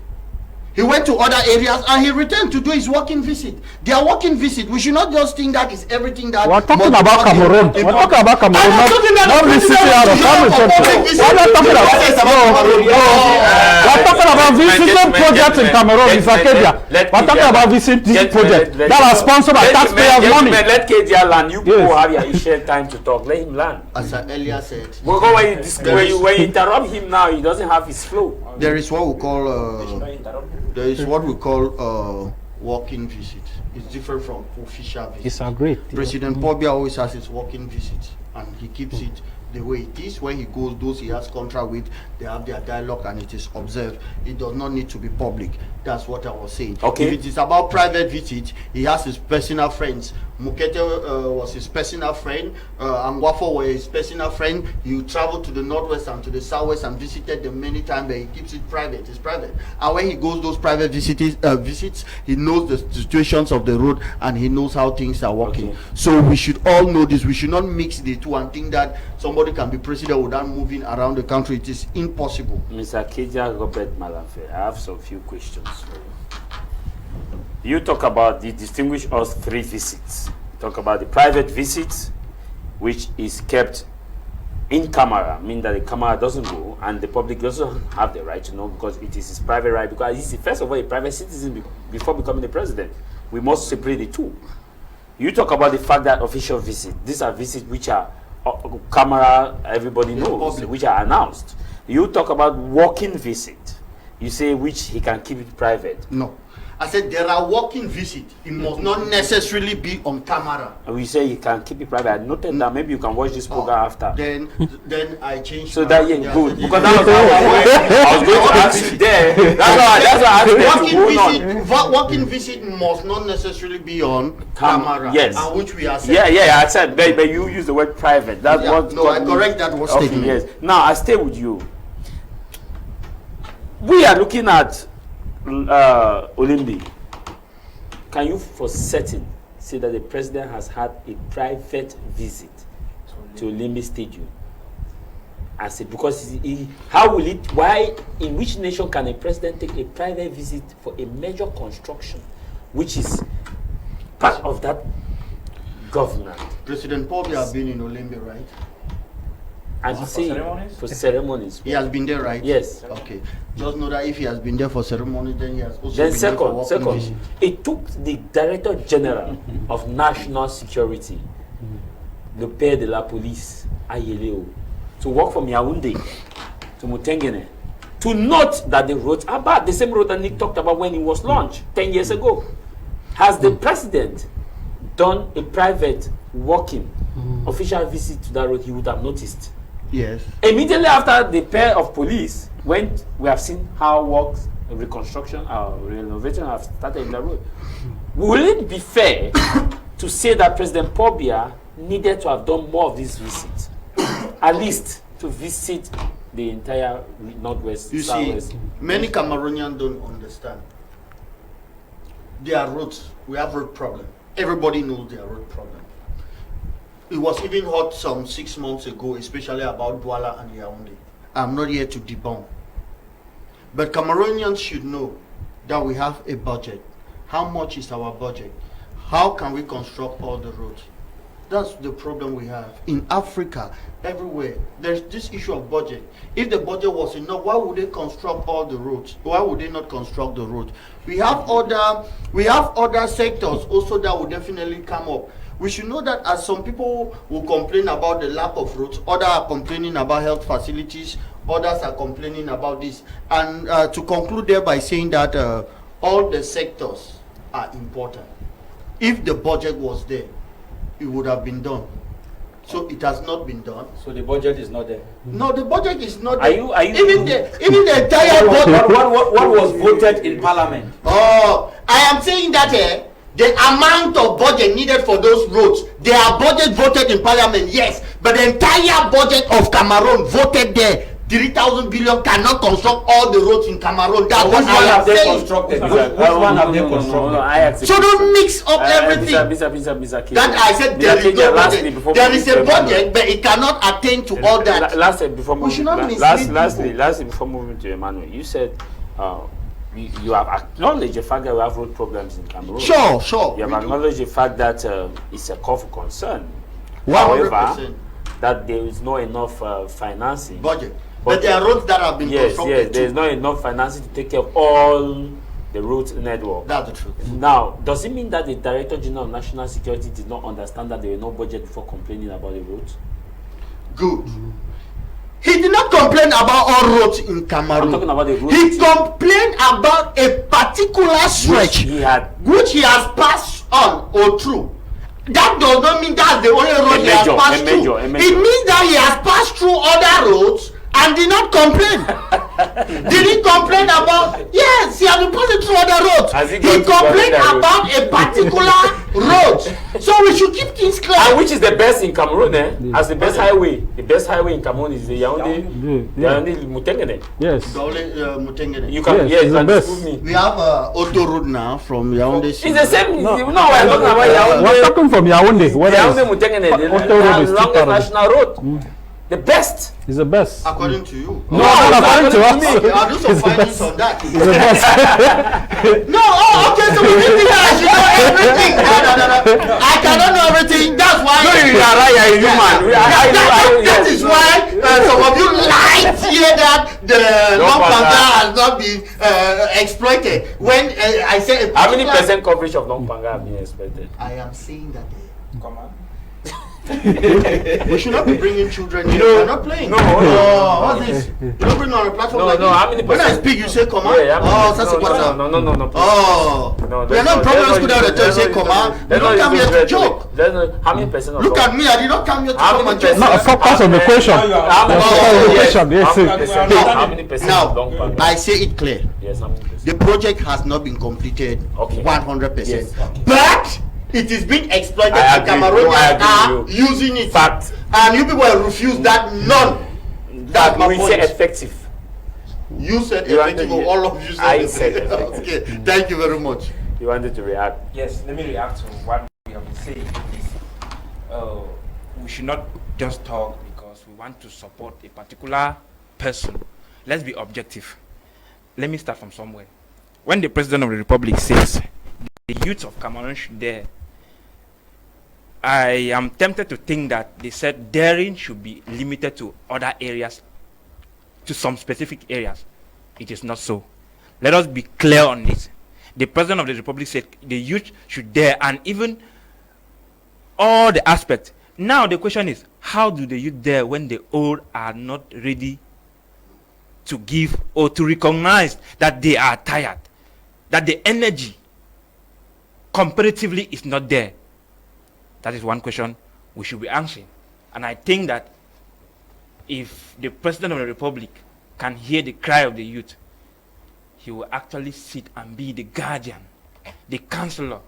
he went to other areas, and he returned to do his walking visit. Their walking visit, we should not just think that is everything that... We're talking about Cameroon. We're talking about Cameroon, not visiting out of Cameroon. We're not talking about... We're talking about visiting projects in Cameroon, in Akeba. We're talking about visiting projects that are sponsored by taxpayers' money. Let Kedia land. You people have your share time to talk. Let him land. As I earlier said... When you interrupt him now, he doesn't have his flow. There is what we call... walking visit. It's different from official visit. It's agreed. President Paul Biya always has his walking visit, and he keeps it the way it is. When he goes, those he has contract with, they have their dialogue and it is observed. It does not need to be public. That's what I was saying. Okay. If it is about private visit, he has his personal friends. Mukete was his personal friend. Angwafo was his personal friend. He traveled to the northwest and to the southwest and visited them many times, but he keeps it private. It's private. And when he goes those private visits, he knows the situations of the road and he knows how things are working. Okay. So we should all know this. We should not mix the two and think that somebody can be president without moving around the country. It is impossible. Mr. Kedia Robert Malamfe, I have some few questions for you. You talk about the distinguish us three visits. Talk about the private visits, which is kept in camera, meaning that the camera doesn't go, and the public doesn't have the right to know because it is his private right. Because he's first of all a private citizen before becoming the president. We must separate the two. You talk about the fact that official visits, these are visits which are camera, everybody knows, which are announced. You talk about walking visit. You say which he can keep it private. No. I said there are walking visits. It must not necessarily be on camera. And we say you can keep it private. I noted that maybe you can watch this program after. Then I changed. So that good because that was I was going to ask you there. That's why I asked walking visit must not necessarily be on camera. Yes. And which we are saying. Yeah. I said, but you use the word private. That's what. No, I correct that word statement. Yes. Now I stay with you. We are looking at Olimbi. Can you for certain say that the president has had a private visit to Olimbi Stadium? I said because in which nation can a president take a private visit for a major construction, which is part of that government? President Paul Biya has been in Olimbi, right? And for ceremonies. He has been there, right? Yes. Okay. Just know that if he has been there for ceremonies, then he has also then been there for walking visit. It took the Director General of National Security, the Père de la Police, Ayeleo, to walk from Yaoundé to Mutengene, to note that the roads are bad. The same road that Nick talked about when it was launched 10 years ago. Has the president done a private walking official visit to that road, he would have noticed. Yes. Immediately after the pair of police went, we have seen how works, reconstruction, renovation have started in the road. Will it be fair to say that President Paul Biya needed to have done more of these visits, at least to visit the entire northwest, you southwest? See, many Cameroonians don't understand. There are roads. We have road problem. Everybody knows there are road problem. It was even hot some 6 months ago, especially about Douala and Yaoundé. I'm not here to debunk. But Cameroonians should know that we have a budget. How much is our budget? How can we construct all the roads? That's the problem we have. In Africa, everywhere, there's this issue of budget. If the budget was enough, why would they construct all the roads? Why would they not construct the roads? We have other sectors also that will definitely come up. We should know that as some people will complain about the lack of roads, others are complaining about health facilities, others are complaining about this. And to conclude there by saying that all the sectors are important. If the budget was there, it would have been done. So it has not been done. So the budget is not there. No, the budget is not there. Are you even the entire budget. What was voted in Parliament? Oh, I am saying that the amount of budget needed for those roads, they are budget voted in Parliament, yes, but the entire budget of Cameroon voted there. 3,000 billion cannot construct all the roads in Cameroon. That's what I am saying. Constructed? Which one have they constructed? So don't mix up everything. That I said there is no budget. There is a budget, but it cannot attain to all that. Lastly, before moving to Emmanuel, you said you have acknowledged the fact that we have road problems in Cameroon. Sure. You have acknowledged the fact that it's a cause for concern. 100%. However, that there is not enough financing. Budget. But there are roads that have been constructed. Yes, there is not enough financing to take care of all the road network. That's the truth. Now, does it mean that the Director General of National Security did not understand that there were no budget before complaining about the roads? Good. He did not complain about all roads in Cameroon. I'm talking about the roads. He complained about a particular stretch which he has passed on or through. That does not mean that's the only road he has passed through. It means that he has passed through other roads and did not complain. Did he complain about? Yes, he has been passing through other roads. He complained about a particular road. So we should keep things clear. And which is the best in Cameroon? As the best highway. The best highway in Cameroon is the Yaoundé Mutengene. Yes. Mutengene. You can prove me. We have auto road now from Yaoundé. It's the same. No, we're talking about Yaoundé. We're talking from Yaoundé. Yaoundé Mutengene, the longest national road. The best. Is the best. According to you. No, according to us. I'll do some findings on that. It's the best. No, okay, so we think I should know everything. No. I cannot know everything. That's why. No, you are right, you are human. That is why some of you lied here that the non-panga has not been exploited. When I said how many percent coverage of non-panga have been expected? I am saying that. Come on. We should not be bringing children here. We're not playing. No, what's this? You don't bring on a platform like this. How many When I percent? speak, you say come on. Yeah, That's what's up. No. Oh, we are not problem school that you say come on. You don't come here to joke. How many percent of Look at me, I did not come here to come and joke. No, focus on the question. How many percent of non-panga? Now, I say it clear. Yes, how many percent? The project has not been completed 100%. Yes. But it is being exploited. I The agree. Cameroonians I are agree. using it. Fact. And you people will refuse that none. That's my We point. say effective. You said You effective, wanted- or all of you said I it. said effective. Okay, thank you very much. You wanted to react. Yes, let me react to what we have been saying. We should not just talk because we want to support a particular person. Let's be objective. Let me start from somewhere. When the President of the Republic says the youth of Cameroon should dare, I am tempted to think that they said daring should be limited to other areas, to some specific areas. It is not so. Let us be clear on this. The President of the Republic said the youth should dare, and even all the aspects. Now the question is, how do the youth dare when the old are not ready to give or to recognize that they are tired, that the energy comparatively is not there? That is one question we should be answering. And I think that if the President of the Republic can hear the cry of the youth, he will actually sit and be the guardian, the counselor,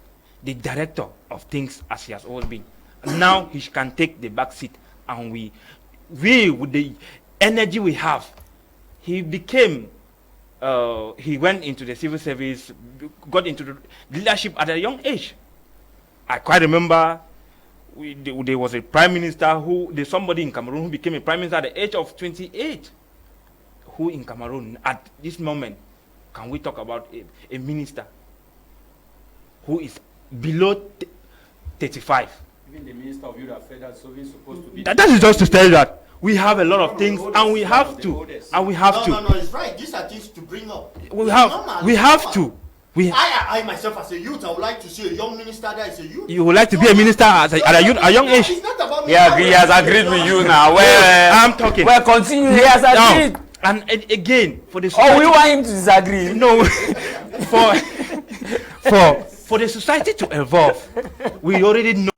the director of things as he has always been. And now he can take the back seat, and we with the energy we have, he became, he went into the civil service, got into the leadership at a young age. I quite remember there was a prime minister there's somebody in Cameroon who became a prime minister at the age of 28. Who in Cameroon at this moment can we talk about a minister who is below 35? Even the Minister of Youth Affairs is supposed to be. That is just to tell you that we have a lot of things, and we have to, and we have to. No, it's right. These are things to bring up. We have to. I myself as a youth, I would like to see a young minister that is a youth. You would like to be a minister at a young age? It's not about me. He has agreed with you now. I'm talking. Well, continue. He has agreed. Now, and again, for the society, we want him to disagree. No, for the society to evolve, we already know.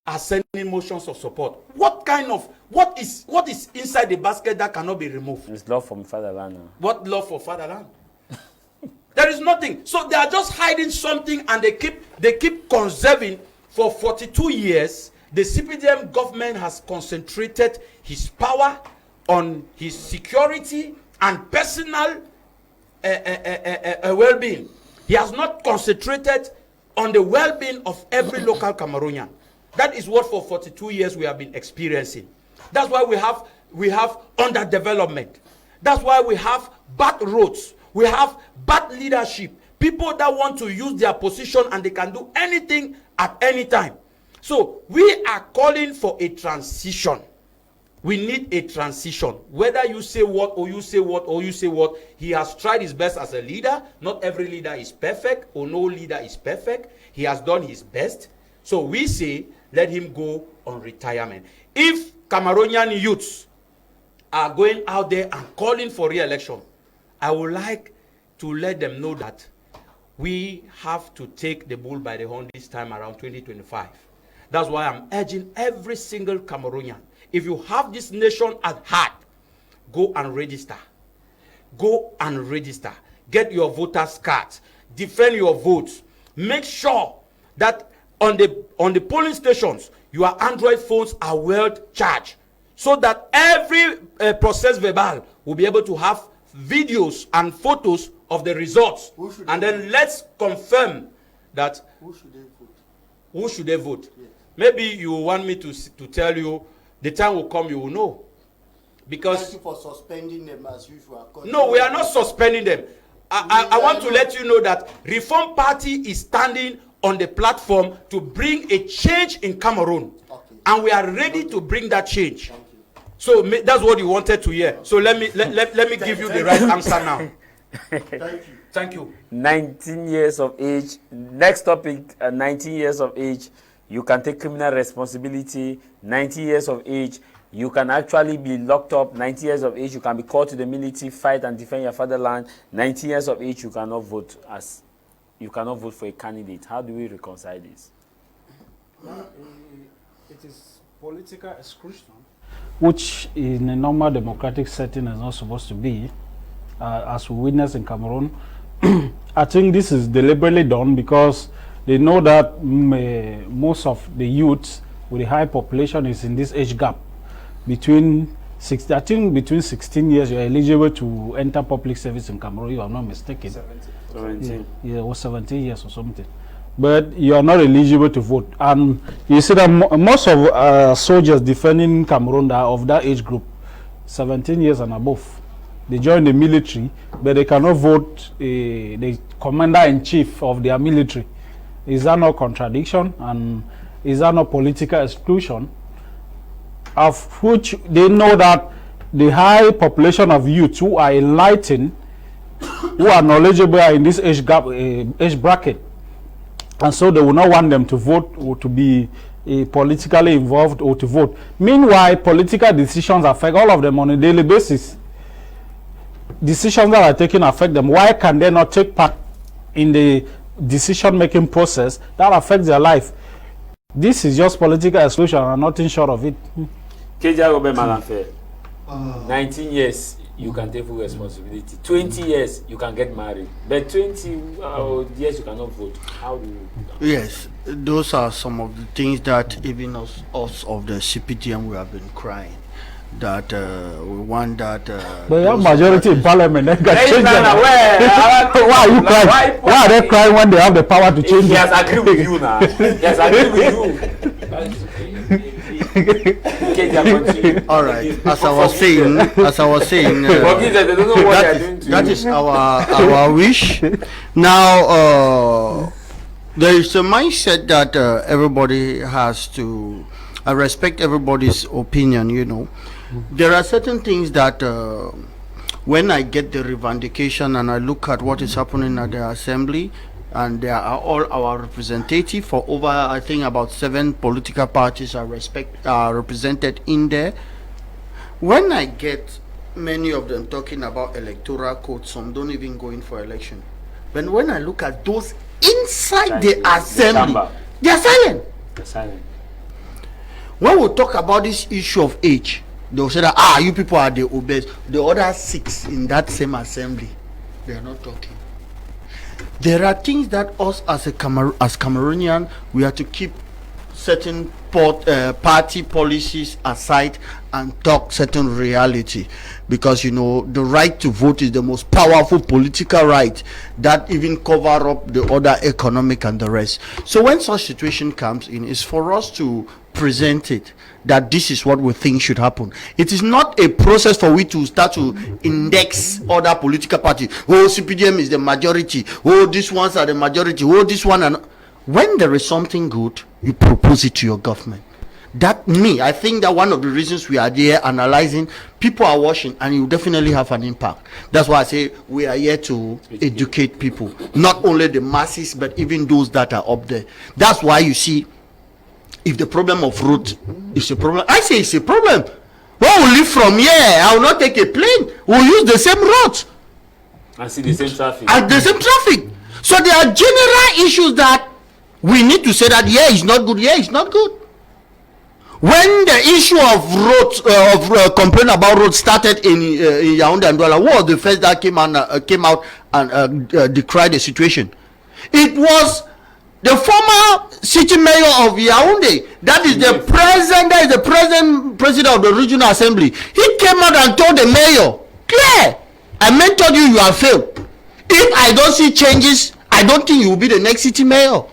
are sending motions of support. What is inside the basket that cannot be removed? It's love from fatherland. What love for fatherland? There is nothing. So they are just hiding something, and they keep conserving. For 42 years, the CPDM government has concentrated his power on his security and personal well-being. He has not concentrated on the well-being of every local Cameroonian. That is what for 42 years we have been experiencing. That's why we have underdevelopment. That's why we have bad roads. We have bad leadership. People that want to use their position and they can do anything at any time. So we are calling for a transition. We need a transition. Whether you say what or you say what or you say what, he has tried his best as a leader. Not every leader is perfect, or no leader is perfect. He has done his best. So we say, let him go on retirement. If Cameroonian youths are going out there and calling for re-election, I would like to let them know that we have to take the bull by the horn this time around 2025. That's why I'm urging every single Cameroonian, if you have this nation at heart, go and register. Go and register. Get your voters' cards. Defend your votes. Make sure that on the polling stations, your Android phones are well charged, so that every process verbal will be able to have videos and photos of the results. And then let's confirm that Who should they vote? Who should they vote? Yes. Maybe you want me to tell you, the time will come, you will know. Because Thank you for suspending them as usual. no, we are not suspending them. I want to let you know that Reform Party is standing on the platform to bring a change in Cameroon. Okay. And we are ready to bring that change. Thank you. So that's what you wanted to hear. So let me give you the right answer now. Thank you. Thank you. 19 years of age. Next topic, 19 years of age. You can take criminal responsibility. 90 years of age. You can actually be locked up. 90 years of age. You can be called to the military, fight and defend your fatherland. 90 years of age. You cannot vote for a candidate. How do we reconcile this? It is political exclusion, which in a normal democratic setting is not supposed to be, as we witness in Cameroon. I think this is deliberately done because they know that most of the youths with a high population is in this age gap. Between 16 years, you're eligible to enter public service in Cameroon, if I'm not mistaken. 17. Yeah, it was 17 years or something. But you are not eligible to vote. And you see that most of soldiers defending Cameroon are of that age group, 17 years and above. They join the military, but they cannot vote the commander-in-chief of their military. Is that not contradiction? And is that not political exclusion? Of which they know that the high population of youths who are enlightened, who are knowledgeable, are in this age gap, age bracket, and so they will not want them to vote or to be politically involved or to vote. Meanwhile, political decisions affect all of them on a daily basis. Decisions that are taken affect them. Why can they not take part in the decision-making process that affects their life? This is just political exclusion and nothing short of it. Keja Robert Malanfe, 19 years, you can take full responsibility. 20 years, you can get married. But 20 years, you cannot vote. How do you... Yes, those are some of the things that even us of the CPTM, we have been crying. That we want that. But you have majority in parliament. They can Hey, change them. Why are you crying? Why are they crying when they have the power to change He has them? agreed with you now. He has agreed with you. Keja, continue. All right. As I was saying, Forgive them, they don't know what they are doing to that you. is our wish. Now, there is a mindset that everybody has to. I respect everybody's opinion. You know, there are certain things that when I get the revendication and I look at what is happening at the assembly, and there are all our representatives for over, I think, about 7 political parties are represented in there. When I get many of them talking about electoral code, some don't even go in for election. But when I look at those inside the assembly, chamber. they are silent. They're silent. when we talk about this issue of age, they will say that you people are the obese. The other 6 in that same assembly, they are not talking. There are things that us as Cameroonian, we have to keep certain party policies aside and talk certain reality, because the right to vote is the most powerful political right that even cover up the other economic and the rest. So when such situation comes in, it's for us to present it that this is what we think should happen. It is not a process for we to start to index other political parties. CPDM is the majority. These ones are the majority. This one. And when there is something good, you propose it to your government. I think that one of the reasons we are there analyzing, people are watching, and you definitely have an impact. That's why I say we are here to educate people, not only the masses, but even those that are up there. That's why you see, if the problem of road is a problem, I say it's a problem. When we live from here, I will not take a plane. We'll use the same road and see the same traffic. So there are general issues that we need to say that it's not good. It's not good. When the issue of roads, complaint about roads started in Yaoundé and Douala, who was the first that came out and decried the situation? It was the former city mayor of Yaoundé. That is the president of the regional assembly. He came out and told the mayor, clear, I mentored you, you have failed. If I don't see changes, I don't think you will be the next city mayor.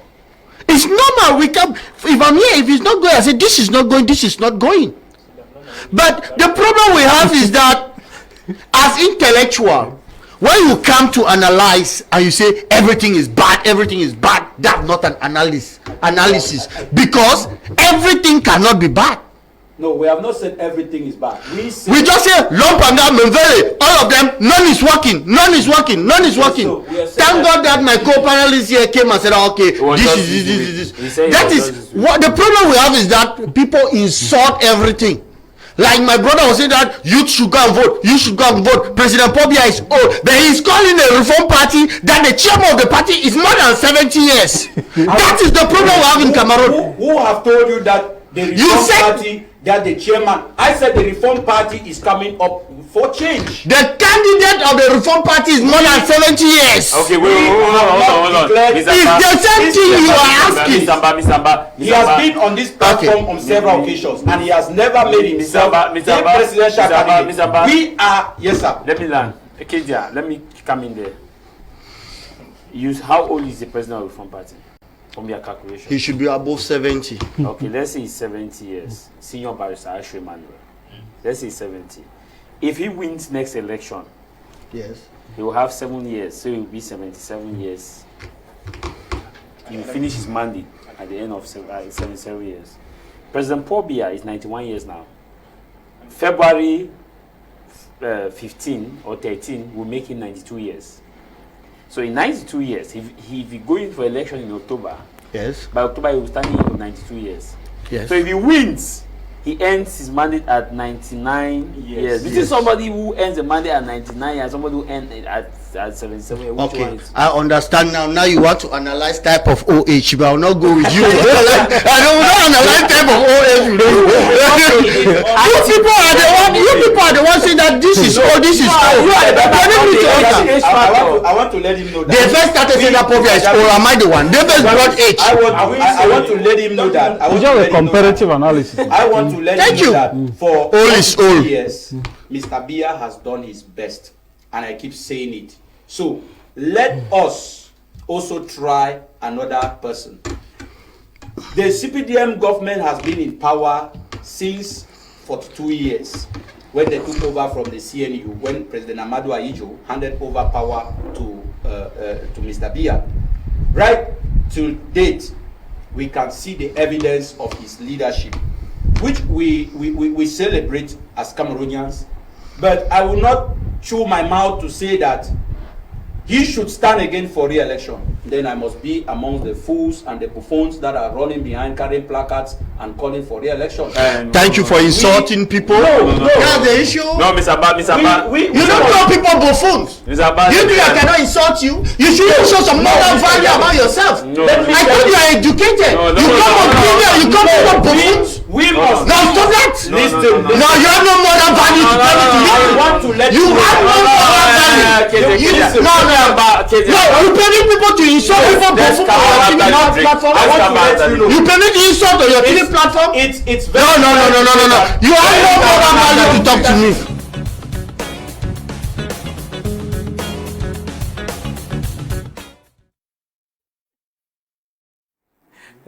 It's normal. We can, if I'm here, if it's not going, I say this is not going, this is not going. But the problem we have is that as intellectual, when you come to analyze and you say everything is bad, that's not an analysis, because everything cannot be bad. No, we have not said everything is bad. We just say Lompanga, Mvele, all of them, none is working. Thank God that my co-panelists here came and said, okay, this. That is what the problem we have, is that people insult everything. Like my brother was saying that youth should go and vote. President Paul Biya is old, but he is calling a reform party that the chairman of the party is more than 70 years. That is the problem we have in Cameroon. Who have told you that the reform party, that the chairman? I said the reform party is coming up for change. The candidate of the reform party is more than 70 years. Okay, hold on. It's the same thing you are asking. He has been on this platform on several occasions, and he has never made himself a presidential candidate. We are, yes sir. Let me learn. Akeba, let me come in there. How old is the president of the reform party? From your calculation. He should be above 70. Okay, let's say he's 70 years. Senior barrister Ashu Emmanuel. Let's say 70. If he wins next election, yes, he will have 7 years, so he will be 77 years. He will finish his mandate at the end of 77 years. President Paul Biya is 91 years now. February 15 or 13 will make him 92 years. So in 92 years, if he going for election in October, yes, by October he will stand in 92 years. Yes. So if he wins, he ends his mandate at 99 years. This is somebody who ends a mandate at 99 years, somebody who ends it at 77. Okay, I understand now. Now you want to analyze type of OH, but I will not go with you. I don't want to analyze type of OH. You people are the ones saying that this is old, this is old. I want to let him know that. They first started saying that Povia is old. Am I the one? They first brought H. I want to let him know that. It's just a comparative analysis. I want to let him know that for all years, Mr. Biya has done his best, and I keep saying it. So let us also try another person. The CPDM government has been in power since 42 years, when they took over from the CNU, when President Amadou Ahidjo handed over power to Mr. Biya. Right till date, we can see the evidence of his leadership, which we celebrate as Cameroonians. But I will not chew my mouth to say that he should stand again for re-election. Then I must be among the fools and the buffoons that are running behind, carrying placards and calling for re-election. Thank you for insulting people. No. That's the issue. No, Mr. Abba. You don't call people buffoons. You think I cannot insult you? You should show some moral value about yourself. No. I thought you are educated. You come on TV, you come on buffoons. We must to let You have no moral value. You permit people to insult people before our TV platform. You permit insult on your TV platform. It's No. You have no moral value to talk to me.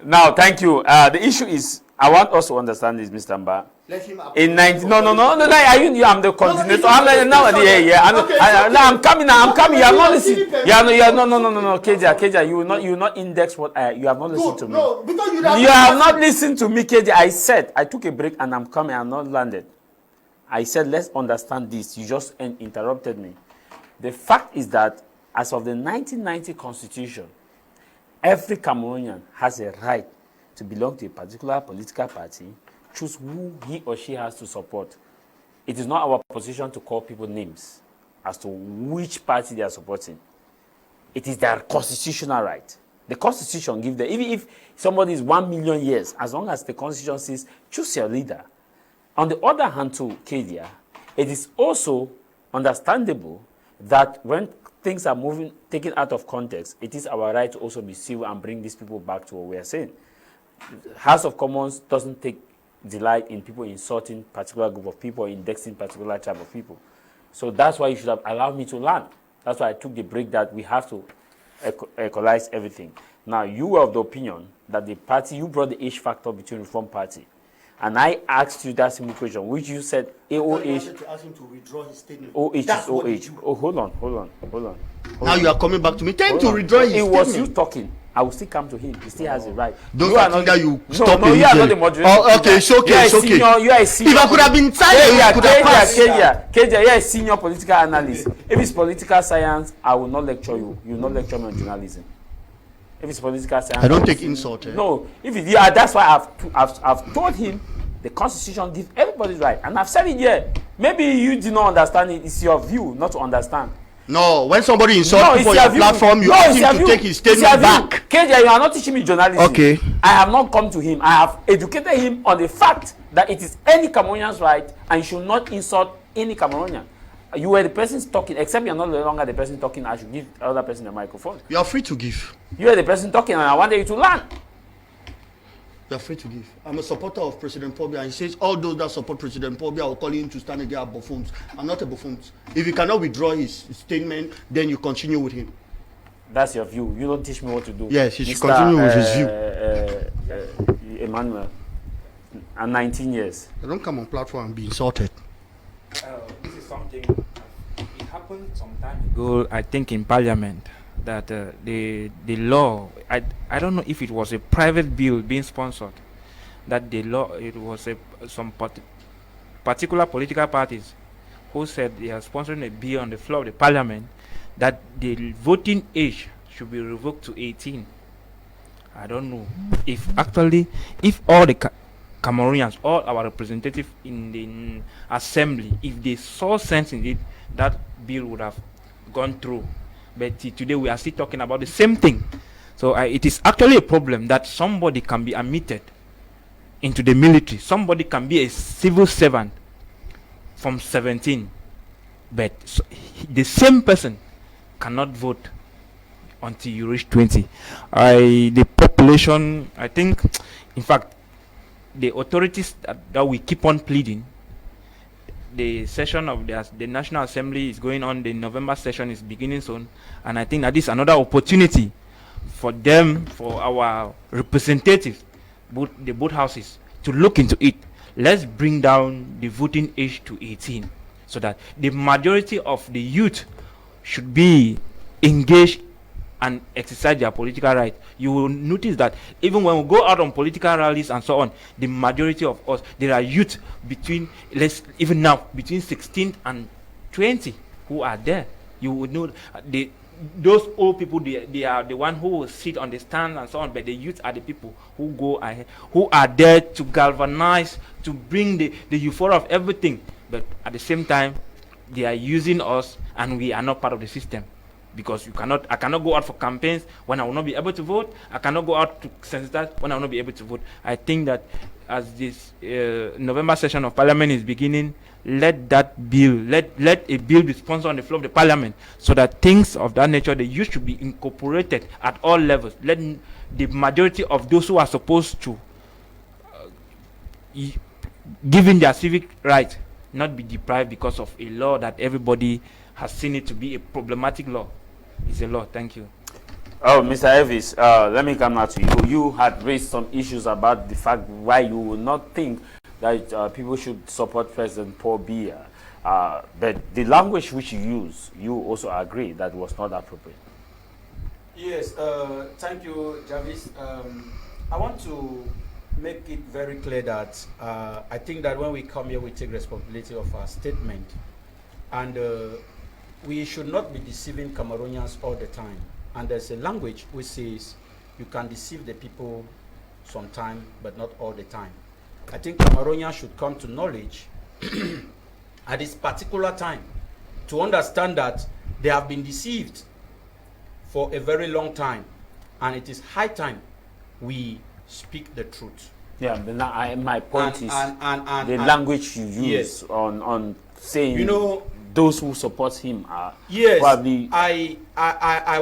Now, thank you. The issue is, I want us to understand this, Mr. Mba. Let him In 19, no, I'm the coordinator. I'm coming. You have not listened. No, KJ, you will not index what you have not listened to me. No, because You have not listened to me, KJ. I said, I took a break and I'm coming. I'm not landed. I said, let's understand this. You just interrupted me. The fact is that as of the 1990 Constitution, every Cameroonian has a right to belong to a particular political party, choose who he or she has to support. It is not our position to call people names as to which party they are supporting. It is their constitutional right. The Constitution gives them, even if somebody is 1 million years, as long as the Constitution says, choose your leader. On the other hand, too, Kedia, it is also understandable that when things are taken out of context, it is our right to also be civil and bring these people back to what we are saying. House of Commons doesn't take delight in people insulting particular group of people or indexing particular type of people. So that's why you should have allowed me to learn. That's why I took the break that we have to equalize everything. Now, you were of the opinion that the party, you brought the age factor between Reform Party. And I asked you that simple question, which you said AOH. To ask him to withdraw his statement. OH is OH. Oh, hold on. Now you are coming back to me. Tell him to withdraw his statement. It was you talking. I will still come to him. He still has a right. Those are things that you stop you are not the moderator. Oh, okay, it's okay, it's okay. You are a senior. If I could have been silent, you could have passed. KJ, you are a senior political analyst. If it's political science, I will not lecture you. You will not lecture me on journalism. If it's political science, I don't take insult. No, if it, yeah, that's why I've told him the Constitution gives everybody's right, and I've said it here. Maybe you did not understand it. It's your view not to understand. No, when somebody insults people on your platform, you ask him to take his statement back. KJ, you are not teaching me journalism. Okay. I have not come to him. I have educated him on the fact that it is any Cameroonian's right, and you should not insult any Cameroonian. You were the person talking, except you are no longer the person talking. I should give the other person the microphone. You are free to give. You are the person talking, and I wanted you to learn. You are free to give. I'm a supporter of President Paul Biya, and he says all those that support President Paul Biya will call him to stand against buffoons. I'm not a buffoon. If he cannot withdraw his statement, then you continue with him. That's your view. You don't teach me what to do. Yes, he should continue with his view. Emmanuel, I'm 19 years. I don't come on platform and be insulted. This is something, it happened some time ago, I think in Parliament, that the law, I don't know if it was a private bill being sponsored, that the law, it was some particular political parties who said they are sponsoring a bill on the floor of the Parliament that the voting age should be revoked to 18. I don't know if actually, if all the Cameroonians, all our representatives in the assembly, if they saw sense in it, that bill would have gone through. But today we are still talking about the same thing. So it is actually a problem that somebody can be admitted into the military. Somebody can be a civil servant from 17, but the same person cannot vote until you reach 20. The population, I think, in fact, the authorities that we keep on pleading, the session of the National Assembly is going on, the November session is beginning soon, and I think that is another opportunity for them, for our representatives, the both houses, to look into it. Let's bring down the voting age to 18 so that the majority of the youth should be engaged and exercise their political right. You will notice that even when we go out on political rallies and so on, the majority of us, there are youth between, even now, between 16 and 20 who are there. You would know those old people, they are the one who will sit on the stand and so on, but the youth are the people who go ahead, who are there to galvanize, to bring the euphoria of everything. But at the same time, they are using us, and we are not part of the system. Because I cannot go out for campaigns when I will not be able to vote. I cannot go out to sensitize when I will not be able to vote. I think that as this November session of Parliament is beginning, let that bill, let a bill be sponsored on the floor of the Parliament, so that things of that nature, the youth should be incorporated at all levels. Let the majority of those who are supposed to give in their civic right not be deprived because of a law that everybody has seen it to be a problematic law. It's a law. Thank you. Oh, Mr. Elvis, let me come now to you. You had raised some issues about the fact why you would not think that people should support President Paul Biya. But the language which you use, you also agree that was not appropriate. Yes, thank you, Jarvis. I want to make it very clear that I think that when we come here, we take responsibility of our statement. And we should not be deceiving Cameroonians all the time. And there's a language which says you can deceive the people sometime, but not all the time. I think Cameroonians should come to knowledge at this particular time to understand that they have been deceived for a very long time, and it is high time we speak the truth. Yeah, but now my point is the language you use, yes, on saying, you know, those who support him are, yes, probably I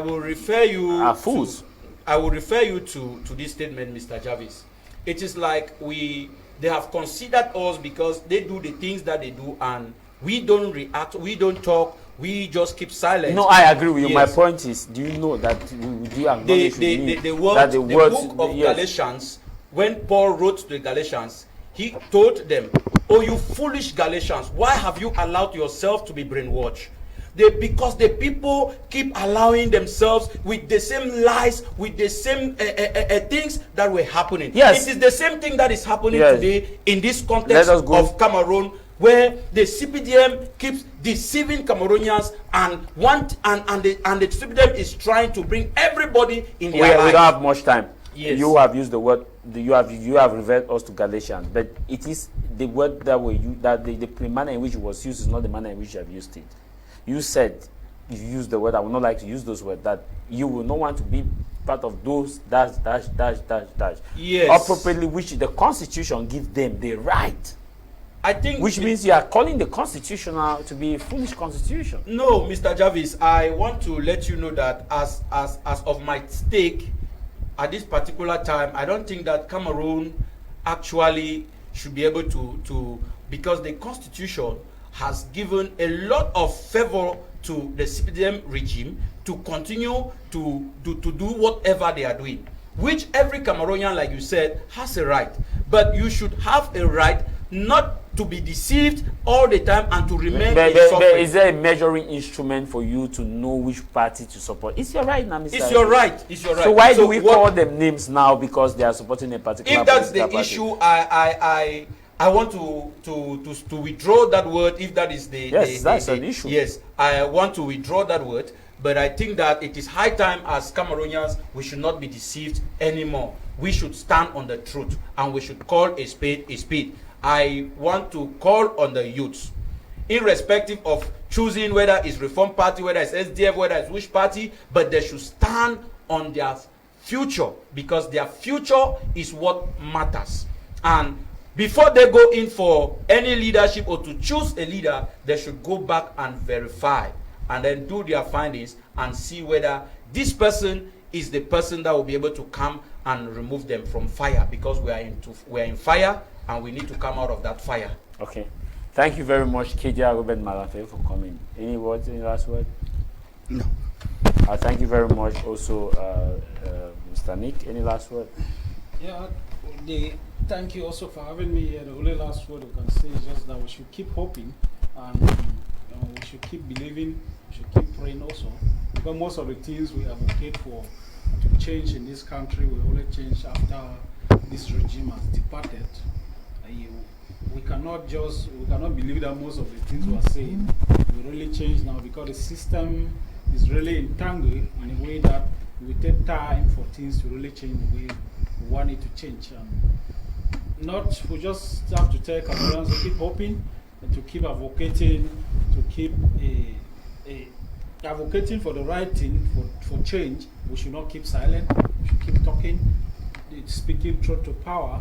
will refer you are fools. I will refer you to this statement, Mr. Jarvis. It is like they have considered us because they do the things that they do, and we don't react, we don't talk, we just keep silent. No, I agree with you. Yes. My point is, do you know that you acknowledge the book of yes, Galatians, when Paul wrote to the Galatians, he told them, "Oh, you foolish Galatians, why have you allowed yourself to be brainwashed?" Because the people keep allowing themselves with the same lies, with the same things that were happening. Yes. It is the same thing that is happening, yes, today in this context of Cameroon, where the CPDM keeps deceiving Cameroonians, and the CPDM is trying to bring everybody in their life. We don't have much time. Yes. You have used the word, you have referred us to Galatians, but it is the word that we use, that the manner in which it was used is not the manner in which you have used it. You said, you used the word, I would not like to use those words, that you will not want to be part of those dash. Yes. Appropriately, which the Constitution gives them the right. I think, which means you are calling the Constitution to be a foolish Constitution. No, Mr. Jarvis, I want to let you know that as of my stake at this particular time, I don't think that Cameroon actually should be able to because the Constitution has given a lot of favor to the CPDM regime to continue to do whatever they are doing, which every Cameroonian, like you said, has a right. But you should have a right not to be deceived all the time and to remain in suffering. Is there a measuring instrument for you to know which party to support? It's your right now, Mr. It's your right. It's your right. So why do we call them names now because they are supporting a particular party? If that's the party? issue, I want to withdraw that word. If that is the that's an issue. Yes, I want to withdraw that word. But I think that it is high time as Cameroonians we should not be deceived anymore. We should stand on the truth and we should call a spade a spade. I want to call on the youths, irrespective of choosing whether it's Reform Party, whether it's SDF, whether it's which party, but they should stand on their future, because their future is what matters. And before they go in for any leadership or to choose a leader, they should go back and verify and then do their findings and see whether this person is the person that will be able to come and remove them from fire, because we are in fire and we need to come out of that fire. Okay. Thank you very much, Keja Ruben Malafe, for coming. Any words, any last word? No. Thank you very much also, Mr. Nick. Any last word? Yeah, thank you also for having me here. The only last word I can say is just that we should keep hoping, and we should keep believing, we should keep praying also, because most of the things we advocate for to change in this country will only change after this regime has departed. We cannot believe that most of the things we are saying will really change now, because the system is really entangled in a way that it will take time for things to really change the way we want it to change. We just have to tell Cameroonians to keep hoping and to keep advocating, to keep advocating for the right thing, for change. We should not keep silent. We should keep talking, speaking truth to power,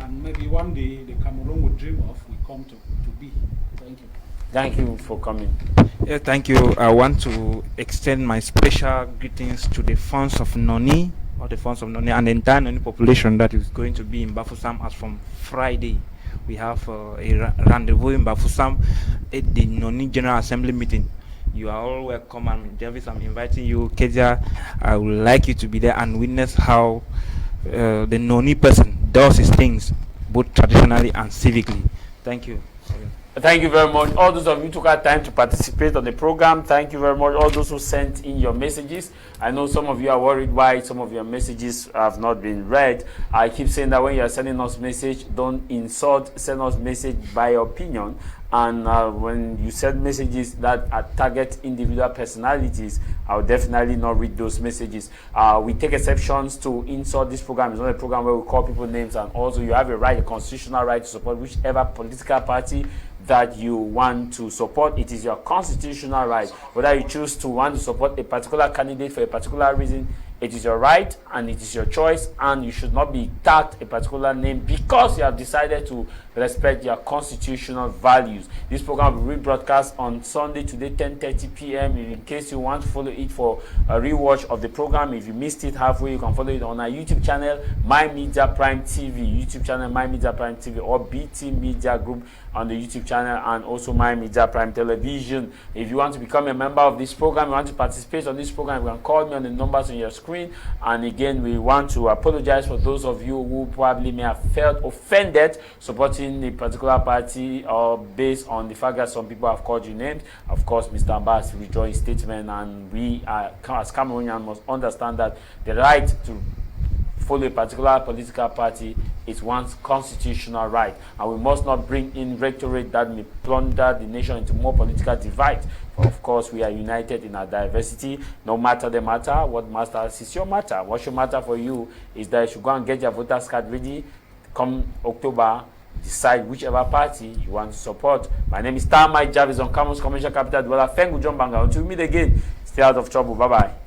and maybe one day the Cameroon we dream of will come to be. Thank you. Thank you for coming. Yeah, thank you. I want to extend my special greetings to the fans of Noni, or the fans of Noni, and the entire Noni population that is going to be in Bafoussam as from Friday. We have a rendezvous in Bafoussam at the Noni General Assembly meeting. You are all welcome, and Jarvis, I'm inviting you. Keja, I would like you to be there and witness how the Noni person does his things, both traditionally and civically. Thank you. Thank you very much. All those of you who took our time to participate on the program, thank you very much. All those who sent in your messages, I know some of you are worried why some of your messages have not been read. I keep saying that when you are sending us message, don't insult, send us message by your opinion. And when you send messages that target individual personalities, I will definitely not read those messages. We take exceptions to insult. This program is not a program where we call people names, and also you have a right, a constitutional right to support whichever political party that you want to support. It is your constitutional right. Whether you choose to want to support a particular candidate for a particular reason, it is your right and it is your choice, and you should not be tagged a particular name because you have decided to respect your constitutional values. This program will be rebroadcast on Sunday today, 10:30 p.m. In case you want to follow it for a rewatch of the program, if you missed it halfway, you can follow it on our YouTube channel, My Media Prime TV, YouTube channel My Media Prime TV, or BT Media Group on the YouTube channel, and also My Media Prime Television. If you want to become a member of this program, you want to participate on this program, you can call me on the numbers on your screen. And again, we want to apologize for those of you who probably may have felt offended supporting a particular party or based on the fact that some people have called you names. Of course, Mr. Abbas withdrew his statement, and we as Cameroonians must understand that the right to follow a particular political party is one's constitutional right, and we must not bring in rhetoric that may plunder the nation into more political divide. Of course, we are united in our diversity. No matter the matter, what matters is your matter. What should matter for you is that you should go and get your voters card ready. Come October, decide whichever party you want to support. My name is Tah Mai Jarvis on Cameroon's commercial capital, Douala. Thank you, John Banga. Until we meet again, stay out of trouble. Bye-bye.